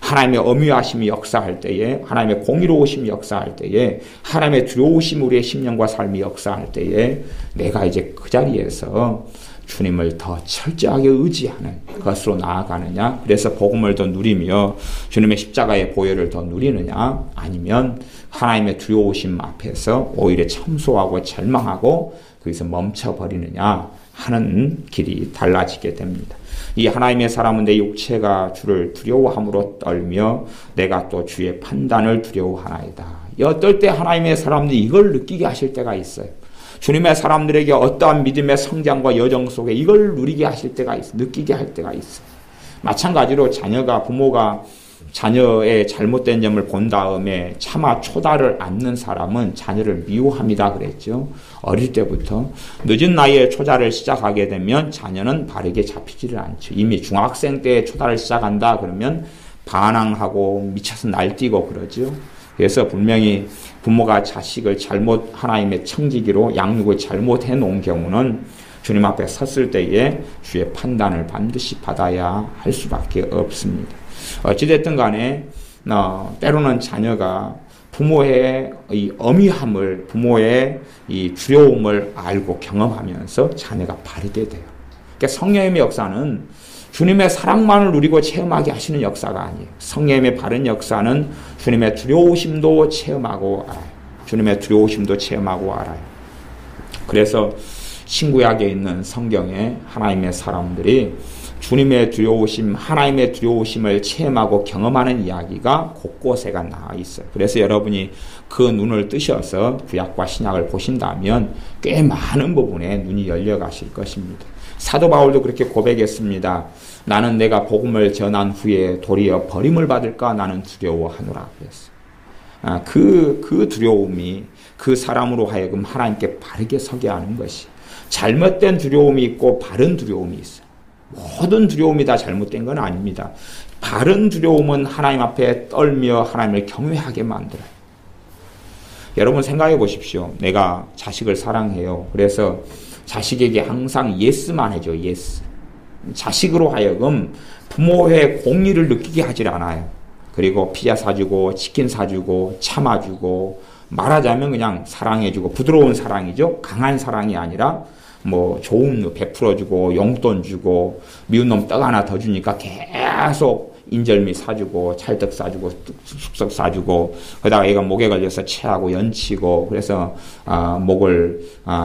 Speaker 1: 하나님의 엄위하심이 역사할 때에 하나님의 공의로우심이 역사할 때에 하나님의 두려우심 우리의 심령과 삶이 역사할 때에 내가 이제 그 자리에서 주님을 더 철저하게 의지하는 것으로 나아가느냐 그래서 복음을 더 누리며 주님의 십자가의 보혈을 더 누리느냐 아니면 하나님의 두려우심 앞에서 오히려 참소하고 절망하고 거기서 멈춰버리느냐 하는 길이 달라지게 됩니다. 이 하나님의 사람은 내 육체가 주를 두려워함으로 떨며 내가 또 주의 판단을 두려워하나이다. 어떨 때 하나님의 사람들이 이걸 느끼게 하실 때가 있어요. 주님의 사람들에게 어떠한 믿음의 성장과 여정 속에 이걸 누리게 하실 때가 있어요. 느끼게 할 때가 있어요. 마찬가지로 부모가 자녀의 잘못된 점을 본 다음에 차마 초달을 않는 사람은 자녀를 미워합니다 그랬죠. 어릴 때부터 늦은 나이에 초달을 시작하게 되면 자녀는 바르게 잡히지를 않죠. 이미 중학생 때 초달을 시작한다 그러면 반항하고 미쳐서 날뛰고 그러죠. 그래서 분명히 부모가 자식을 하나님의 청지기로 양육을 잘못해 놓은 경우는 주님 앞에 섰을 때에 주의 판단을 반드시 받아야 할 수밖에 없습니다. 어찌됐든 간에 때로는 자녀가 부모의 이 엄위함을 부모의 이 두려움을 알고 경험하면서 자녀가 바르게 돼요. 그러니까 성령의 역사는 주님의 사랑만을 누리고 체험하게 하시는 역사가 아니에요. 성령의 바른 역사는 주님의 두려우심도 체험하고 알아요. 주님의 두려우심도 체험하고 알아요. 그래서 신구약에 있는 성경에 하나님의 사람들이 주님의 두려우심, 하나님의 두려우심을 체험하고 경험하는 이야기가 곳곳에가 나와 있어요. 그래서 여러분이 그 눈을 뜨셔서 구약과 신약을 보신다면 꽤 많은 부분에 눈이 열려가실 것입니다. 사도 바울도 그렇게 고백했습니다. 나는 내가 복음을 전한 후에 도리어 버림을 받을까 나는 두려워하노라 그랬어요. 그 두려움이 그 사람으로 하여금 하나님께 바르게 서게 하는 것이 잘못된 두려움이 있고 바른 두려움이 있어요. 모든 두려움이 다 잘못된 건 아닙니다. 바른 두려움은 하나님 앞에 떨며 하나님을 경외하게 만들어요. 여러분 생각해 보십시오. 내가 자식을 사랑해요. 그래서 자식에게 항상 예스만 해줘. 예스. 자식으로 하여금 부모의 공의를 느끼게 하질 않아요. 그리고 피자 사주고 치킨 사주고 참아주고 말하자면 그냥 사랑해주고 부드러운 사랑이죠. 강한 사랑이 아니라 좋은 거 베풀어주고 용돈 주고 미운 놈 떡 하나 더 주니까 계속 인절미 사주고 찰떡 사주고 숙석 사주고 그러다가 얘가 목에 걸려서 체하고 연치고 그래서 목을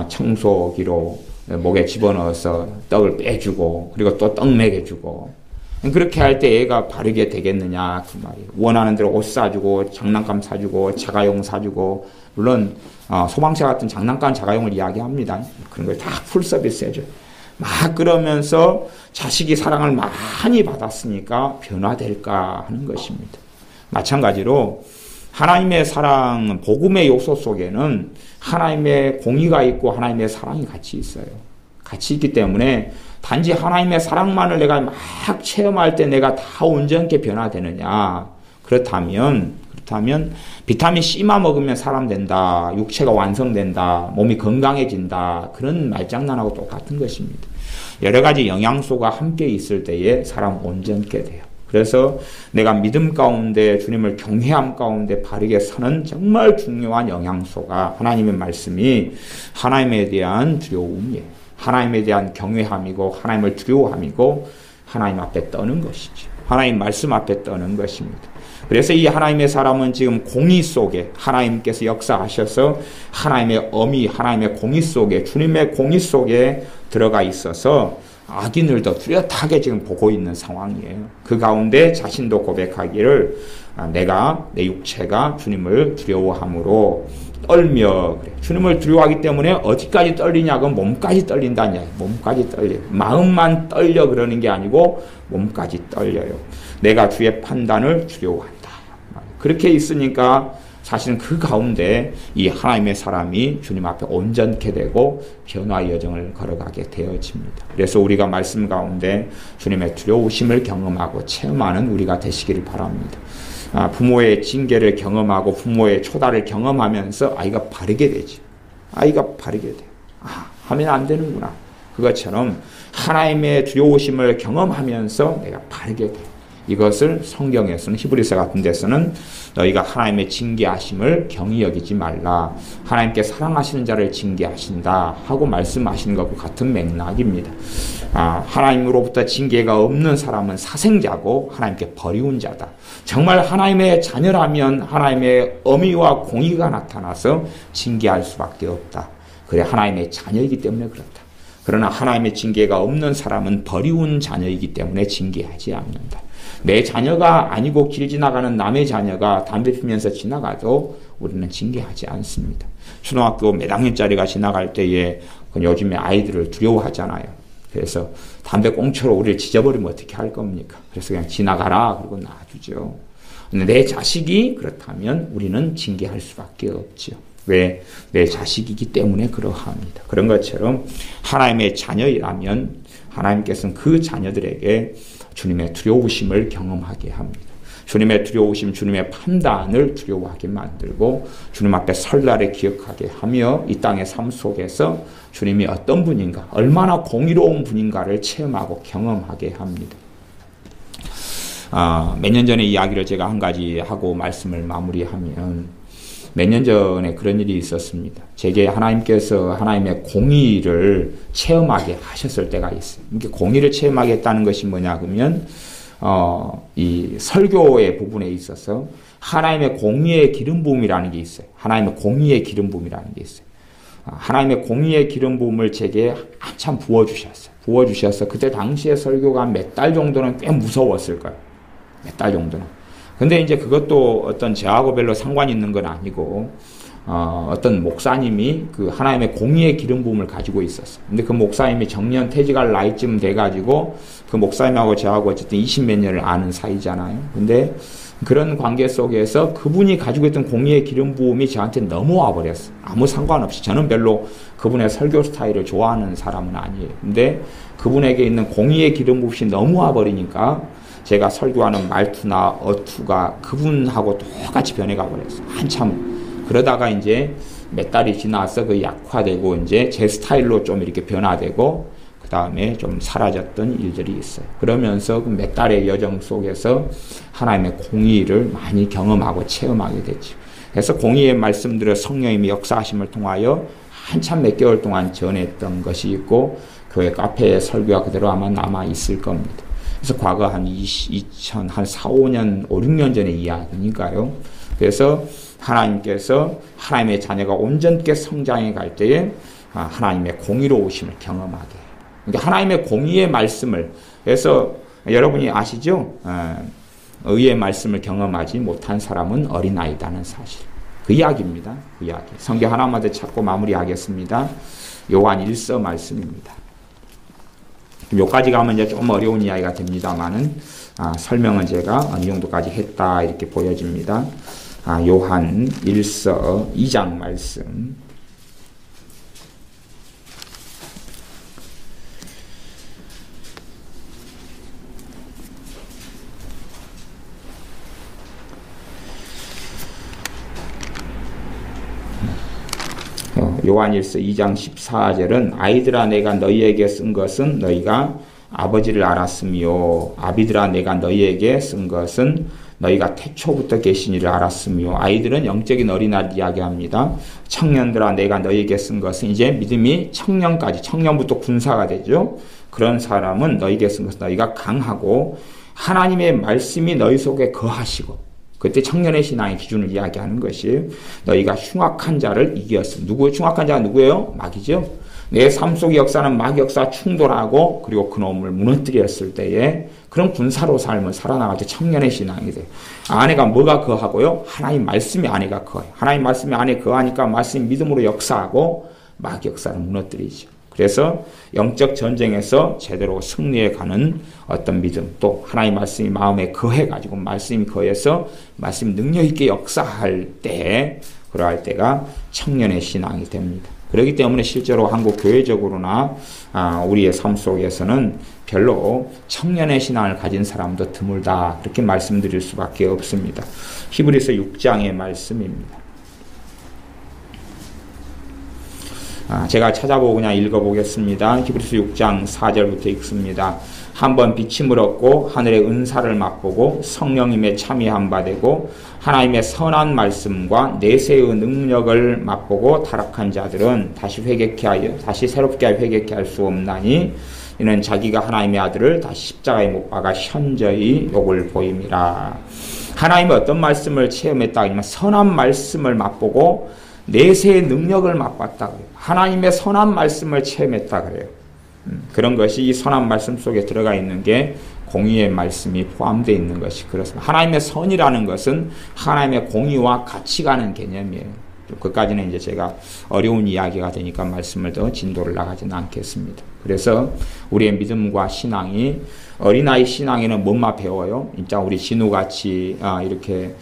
Speaker 1: 청소기로 목에 집어넣어서 떡을 빼주고 그리고 또 떡 먹여주고 그렇게 할 때 얘가 바르게 되겠느냐 그 말이에요. 원하는 대로 옷 사주고 장난감 사주고 자가용 사주고 물론 소방차 같은 장난감 자가용을 이야기합니다. 그런 걸 다 풀서비스 해줘요. 막 그러면서 자식이 사랑을 많이 받았으니까 변화될까 하는 것입니다. 마찬가지로 하나님의 사랑, 복음의 요소 속에는 하나님의 공의가 있고 하나님의 사랑이 같이 있어요. 같이 있기 때문에 단지 하나님의 사랑만을 내가 막 체험할 때 내가 다 온전하게 변화되느냐. 그렇다면 비타민 C만 먹으면 사람 된다. 육체가 완성된다. 몸이 건강해진다. 그런 말장난하고 똑같은 것입니다. 여러 가지 영양소가 함께 있을 때에 사람 온전하게 돼요. 그래서 내가 믿음 가운데 주님을 경외함 가운데 바르게 서는 정말 중요한 영양소가 하나님의 말씀이 하나님에 대한 두려움이에요. 하나님에 대한 경외함이고 하나님을 두려워함이고 하나님 앞에 떠는 것이죠. 하나님 말씀 앞에 떠는 것입니다. 그래서 이 하나님의 사람은 지금 공의 속에 하나님께서 역사하셔서 하나님의 엄의, 하나님의 공의 속에 주님의 공의 속에 들어가 있어서 악인을 더 뚜렷하게 지금 보고 있는 상황이에요. 그 가운데 자신도 고백하기를 내가 내 육체가 주님을 두려워함으로 떨며 그래. 주님을 두려워하기 때문에 어디까지 떨리냐고 몸까지 떨린다냐. 몸까지 떨려. 마음만 떨려 그러는 게 아니고 몸까지 떨려요. 내가 주의 판단을 두려워한다. 그렇게 있으니까 사실은 그 가운데 이 하나님의 사람이 주님 앞에 온전케 되고 변화의 여정을 걸어가게 되어집니다. 그래서 우리가 말씀 가운데 주님의 두려우심을 경험하고 체험하는 우리가 되시기를 바랍니다. 부모의 징계를 경험하고 부모의 초달을 경험하면서 아이가 바르게 되죠. 아이가 바르게 돼요. 하면 안 되는구나. 그것처럼 하나님의 두려우심을 경험하면서 내가 바르게 돼요. 이것을 성경에서는 히브리서 같은 데서는 너희가 하나님의 징계하심을 경히 여기지 말라. 하나님께 사랑하시는 자를 징계하신다 하고 말씀하시는 것과 같은 맥락입니다. 하나님으로부터 징계가 없는 사람은 사생자고 하나님께 버리운 자다. 정말 하나님의 자녀라면 하나님의 엄의와 공의가 나타나서 징계할 수밖에 없다. 그래 하나님의 자녀이기 때문에 그렇다. 그러나 하나님의 징계가 없는 사람은 버리운 자녀이기 때문에 징계하지 않는다. 내 자녀가 아니고 길 지나가는 남의 자녀가 담배 피면서 지나가도 우리는 징계하지 않습니다. 초등학교 몇 학년짜리가 지나갈 때에 요즘에 아이들을 두려워하잖아요. 그래서 담배 꽁초로 우리를 지져버리면 어떻게 할 겁니까? 그래서 그냥 지나가라 그러고 놔두죠. 근데 내 자식이 그렇다면 우리는 징계할 수밖에 없죠. 왜? 내 자식이기 때문에 그러합니다. 그런 것처럼 하나님의 자녀라면 하나님께서는 그 자녀들에게 주님의 두려우심을 경험하게 합니다. 주님의 두려우심, 주님의 판단을 두려워하게 만들고 주님 앞에 설날에 기억하게 하며 이 땅의 삶 속에서 주님이 어떤 분인가, 얼마나 공의로운 분인가를 체험하고 경험하게 합니다. 몇 년 전의 이야기를 제가 한 가지 하고 말씀을 마무리하면 몇 년 전에 그런 일이 있었습니다. 제게 하나님께서 하나님의 공의를 체험하게 하셨을 때가 있어요. 이렇게 공의를 체험하게 했다는 것이 뭐냐 그러면 이 설교의 부분에 있어서 하나님의 공의의 기름 부음이라는 게 있어요. 하나님의 공의의 기름 부음이라는 게 있어요. 하나님의 공의의 기름 부음을 제게 한참 부어주셨어요. 그때 당시에 설교가 몇 달 정도는 꽤 무서웠을 거예요. 몇 달 정도는. 근데 이제 그것도 어떤 저하고 별로 상관이 있는 건 아니고, 어떤 목사님이 그 하나님의 공의의 기름 부음을 가지고 있었어요. 근데 그 목사님이 정년 퇴직할 나이쯤 돼가지고, 그 목사님하고 저하고 어쨌든 20몇 년을 아는 사이잖아요. 근데 그런 관계 속에서 그분이 가지고 있던 공의의 기름 부음이 저한테 넘어와 버렸어요. 아무 상관없이. 저는 별로 그분의 설교 스타일을 좋아하는 사람은 아니에요. 근데 그분에게 있는 공의의 기름 부음이 넘어와 버리니까 제가 설교하는 말투나 어투가 그분하고 똑같이 변해가 버렸어요. 한참. 그러다가 이제 몇 달이 지나서 그 약화되고 이제 제 스타일로 좀 이렇게 변화되고 그 다음에 좀 사라졌던 일들이 있어요. 그러면서 그 몇 달의 여정 속에서 하나님의 공의를 많이 경험하고 체험하게 됐죠. 그래서 공의의 말씀들을 성령님이 역사하심을 통하여 한참 몇 개월 동안 전했던 것이 있고 교회 카페에 설교가 그대로 아마 남아 있을 겁니다. 그래서 과거 한 4, 5년, 5, 6년 전의 이야기니까요. 그래서 하나님께서 하나님의 자녀가 온전하게 성장해 갈 때에 하나님의 공의로우심을 경험하게. 그러니까 하나님의 공의의 말씀을, 그래서 여러분이 아시죠? 의의 말씀을 경험하지 못한 사람은 어린아이다는 사실. 그 이야기입니다. 그 이야기. 성경 하나만 더 찾고 마무리하겠습니다. 요한 1서 말씀입니다. 여기까지 가면 이제 좀 어려운 이야기가 됩니다만은 설명은 제가 어느 정도까지 했다 이렇게 보여집니다. 요한 1서 2장 말씀. 요한일서 2장 14절은 아이들아 내가 너희에게 쓴 것은 너희가 아버지를 알았으며 아비들아 내가 너희에게 쓴 것은 너희가 태초부터 계신 이를 알았으며 아이들은 영적인 어린아이를 이야기합니다. 청년들아 내가 너희에게 쓴 것은 이제 믿음이 청년까지 청년부터 군사가 되죠. 그런 사람은 너희에게 쓴 것은 너희가 강하고 하나님의 말씀이 너희 속에 거하시고 그때 청년의 신앙의 기준을 이야기하는 것이 너희가 흉악한 자를 이겼어. 흉악한 자가 누구예요? 마귀죠. 내 삶 속의 역사는 마귀 역사와 충돌하고 그리고 그놈을 무너뜨렸을 때에 그런 군사로 삶을 살아나갈 때 청년의 신앙이 돼요. 안에가 뭐가 거하고요? 하나님 말씀이 안에가 거해요. 하나님 말씀이 안에 거하니까 말씀이 믿음으로 역사하고 마귀 역사를 무너뜨리죠. 그래서 영적 전쟁에서 제대로 승리해 가는 어떤 믿음, 또 하나님 말씀이 마음에 거해가지고 말씀이 거해서 말씀이 능력 있게 역사할 때, 그러할 때가 청년의 신앙이 됩니다. 그렇기 때문에 실제로 한국 교회적으로나 우리의 삶 속에서는 별로 청년의 신앙을 가진 사람도 드물다 그렇게 말씀드릴 수밖에 없습니다. 히브리서 6장의 말씀입니다. 제가 찾아보고 그냥 읽어보겠습니다. 히브리서 6장 4절부터 읽습니다. 한번 비침을 얻고 하늘의 은사를 맛보고 성령님의 참여한 바 되고 하나님의 선한 말씀과 내세의 능력을 맛보고 타락한 자들은 다시 새롭게 회개케 할 수 없나니 이는 자기가 하나님의 아들을 다시 십자가에 못 박아 현저히 욕을 보임이라. 하나님의 어떤 말씀을 체험했다 하면 선한 말씀을 맛보고 내세의 능력을 맛봤다 그래요. 하나님의 선한 말씀을 체험했다 그래요. 그런 것이 이 선한 말씀 속에 들어가 있는 게 공의의 말씀이 포함되어 있는 것이 그렇습니다. 하나님의 선이라는 것은 하나님의 공의와 같이 가는 개념이에요. 그까지는 이제 제가 어려운 이야기가 되니까 말씀을 더 진도를 나가지는 않겠습니다. 그래서 우리의 믿음과 신앙이 어린아이 신앙에는 뭐만 배워요? 진짜 우리 진우같이 이렇게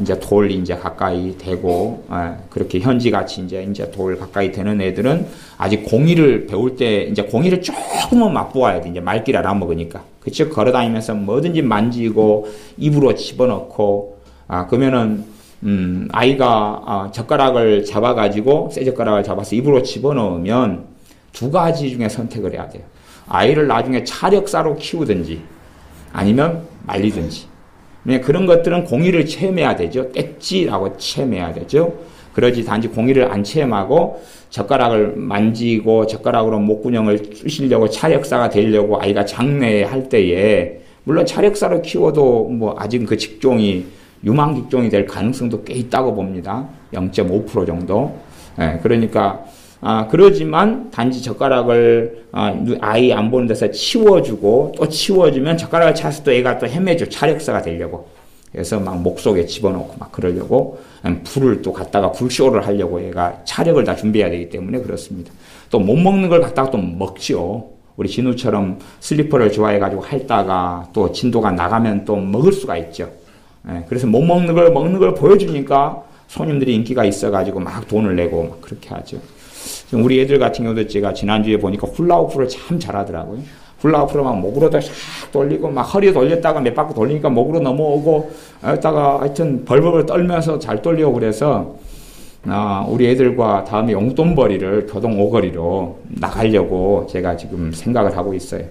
Speaker 1: 이제 돌 이제 가까이 되고 그렇게 현지같이 이제 돌 가까이 되는 애들은 아직 공의를 배울 때 이제 공의를 조금은 맛보아야 돼. 이제 말귀를 알아먹으니까. 그쵸? 걸어다니면서 뭐든지 만지고 입으로 집어넣고 그러면은 아이가 젓가락을 잡아가지고 새 젓가락을 잡아서 입으로 집어넣으면 두 가지 중에 선택을 해야 돼요. 아이를 나중에 차력사로 키우든지 아니면 말리든지. 그런 것들은 공의를 체험해야 되죠. 떼찌라고 체험해야 되죠. 그러지 단지 공의를 안 체험하고 젓가락을 만지고 젓가락으로 목구멍을 쑤시려고 차력사가 되려고 아이가 장래할 때에 물론 차력사로 키워도 뭐 아직 그 직종이 유망 직종이 될 가능성도 꽤 있다고 봅니다. 0.5% 정도. 그러니까 그러지만 단지 젓가락을 아이 안 보는 데서 치워주고 또 치워주면 젓가락을 차서 또 애가 또 헤매죠. 차력사가 되려고. 그래서 막 목 속에 집어넣고 막 그러려고 불을 또 갖다가 불쇼를 하려고 애가 차력을 다 준비해야 되기 때문에 그렇습니다. 또 못 먹는 걸 갖다가 또 먹지요. 우리 진우처럼 슬리퍼를 좋아해가지고 핥다가 또 진도가 나가면 또 먹을 수가 있죠. 그래서 못 먹는 걸 보여주니까 손님들이 인기가 있어가지고 막 돈을 내고 막 그렇게 하죠. 우리 애들 같은 경우도 제가 지난주에 보니까 훌라후프를 참 잘하더라고요. 훌라후프를 막 목으로다 샥 돌리고 막 허리 돌렸다가 몇 바퀴 돌리니까 목으로 넘어오고 여기다가 하여튼 벌벌 떨면서 잘 돌리고 그래서 우리 애들과 다음에 용돈벌이를 교동 오거리로 나가려고 제가 지금 생각을 하고 있어요.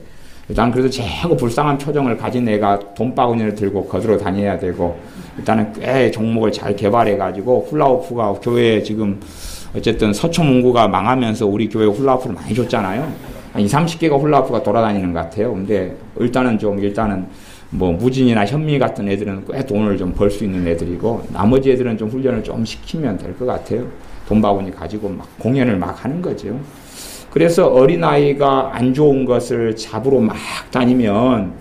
Speaker 1: 일단 그래도 제하고 불쌍한 표정을 가진 애가 돈바구니를 들고 거들어 다녀야 되고 일단은 꽤 종목을 잘 개발해가지고 훌라후프가 교회에 지금 어쨌든 서초문구가 망하면서 우리 교회 훌라후프를 많이 줬잖아요. 한 20, 30개가 훌라후프가 돌아다니는 것 같아요. 근데 일단은 뭐 무진이나 현미 같은 애들은 꽤 돈을 좀 벌 수 있는 애들이고 나머지 애들은 좀 훈련을 좀 시키면 될 것 같아요. 돈바구니 가지고 막 공연을 막 하는 거죠. 그래서 어린아이가 안 좋은 것을 잡으러 막 다니면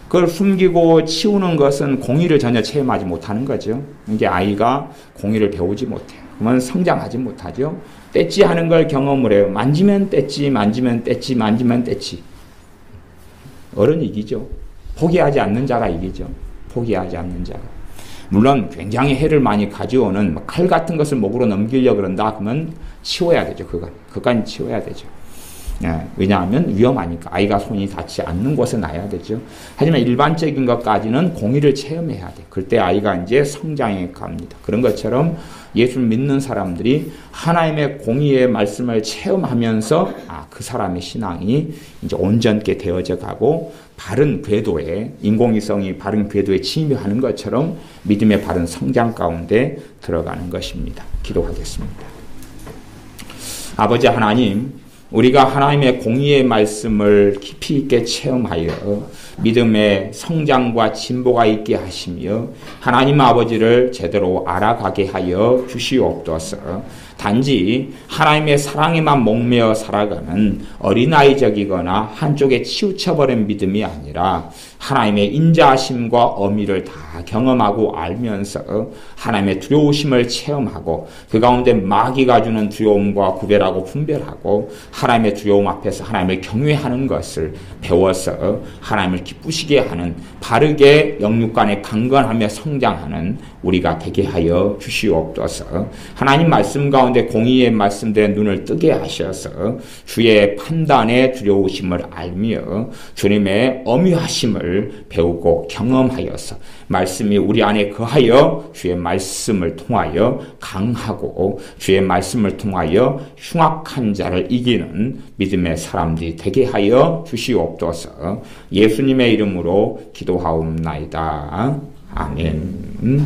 Speaker 1: 그걸 숨기고 치우는 것은 공의를 전혀 체험하지 못하는 거죠. 이게 아이가 공의를 배우지 못해요. 그러면 성장하지 못하죠. 떼찌 하는 걸 경험을 해요. 만지면 떼찌, 만지면 떼찌, 만지면 떼찌. 어른이 이기죠. 포기하지 않는 자가 이기죠. 포기하지 않는 자가. 물론 굉장히 해를 많이 가져오는 칼 같은 것을 목으로 넘기려고 그런다 그러면 치워야 되죠. 그건 치워야 되죠. 왜냐하면 위험하니까 아이가 손이 닿지 않는 곳에 놔야 되죠. 하지만 일반적인 것까지는 공의를 체험해야 돼. 그때 아이가 이제 성장해 갑니다. 그런 것처럼 예수를 믿는 사람들이 하나님의 공의의 말씀을 체험하면서 그 사람의 신앙이 이제 온전케 되어져 가고 바른 궤도에 인공위성이 바른 궤도에 침입하는 것처럼 믿음의 바른 성장 가운데 들어가는 것입니다. 기도하겠습니다. 아버지 하나님, 우리가 하나님의 공의의 말씀을 깊이 있게 체험하여 믿음의 성장과 진보가 있게 하시며 하나님 아버지를 제대로 알아가게 하여 주시옵소서. 단지 하나님의 사랑에만 목매어 살아가는 어린아이적이거나 한쪽에 치우쳐버린 믿음이 아니라 하나님의 인자하심과 어미를 다 경험하고 알면서 하나님의 두려우심을 체험하고 그 가운데 마귀가 주는 두려움과 구별하고 분별하고 하나님의 두려움 앞에서 하나님을 경외하는 것을 배워서 하나님을 기쁘시게 하는 바르게 영육간에 강건하며 성장하는 우리가 되게 하여 주시옵소서. 하나님 말씀 가운데 공의의 말씀들의 눈을 뜨게 하셔서 주의 판단의 두려우심을 알며 주님의 엄유하심을 배우고 경험하여서 말씀이 우리 안에 거하여 주의 말씀을 통하여 강하고 주의 말씀을 통하여 흉악한 자를 이기는 믿음의 사람들이 되게 하여 주시옵소서. 예수님의 이름으로 기도하옵나이다. 아멘.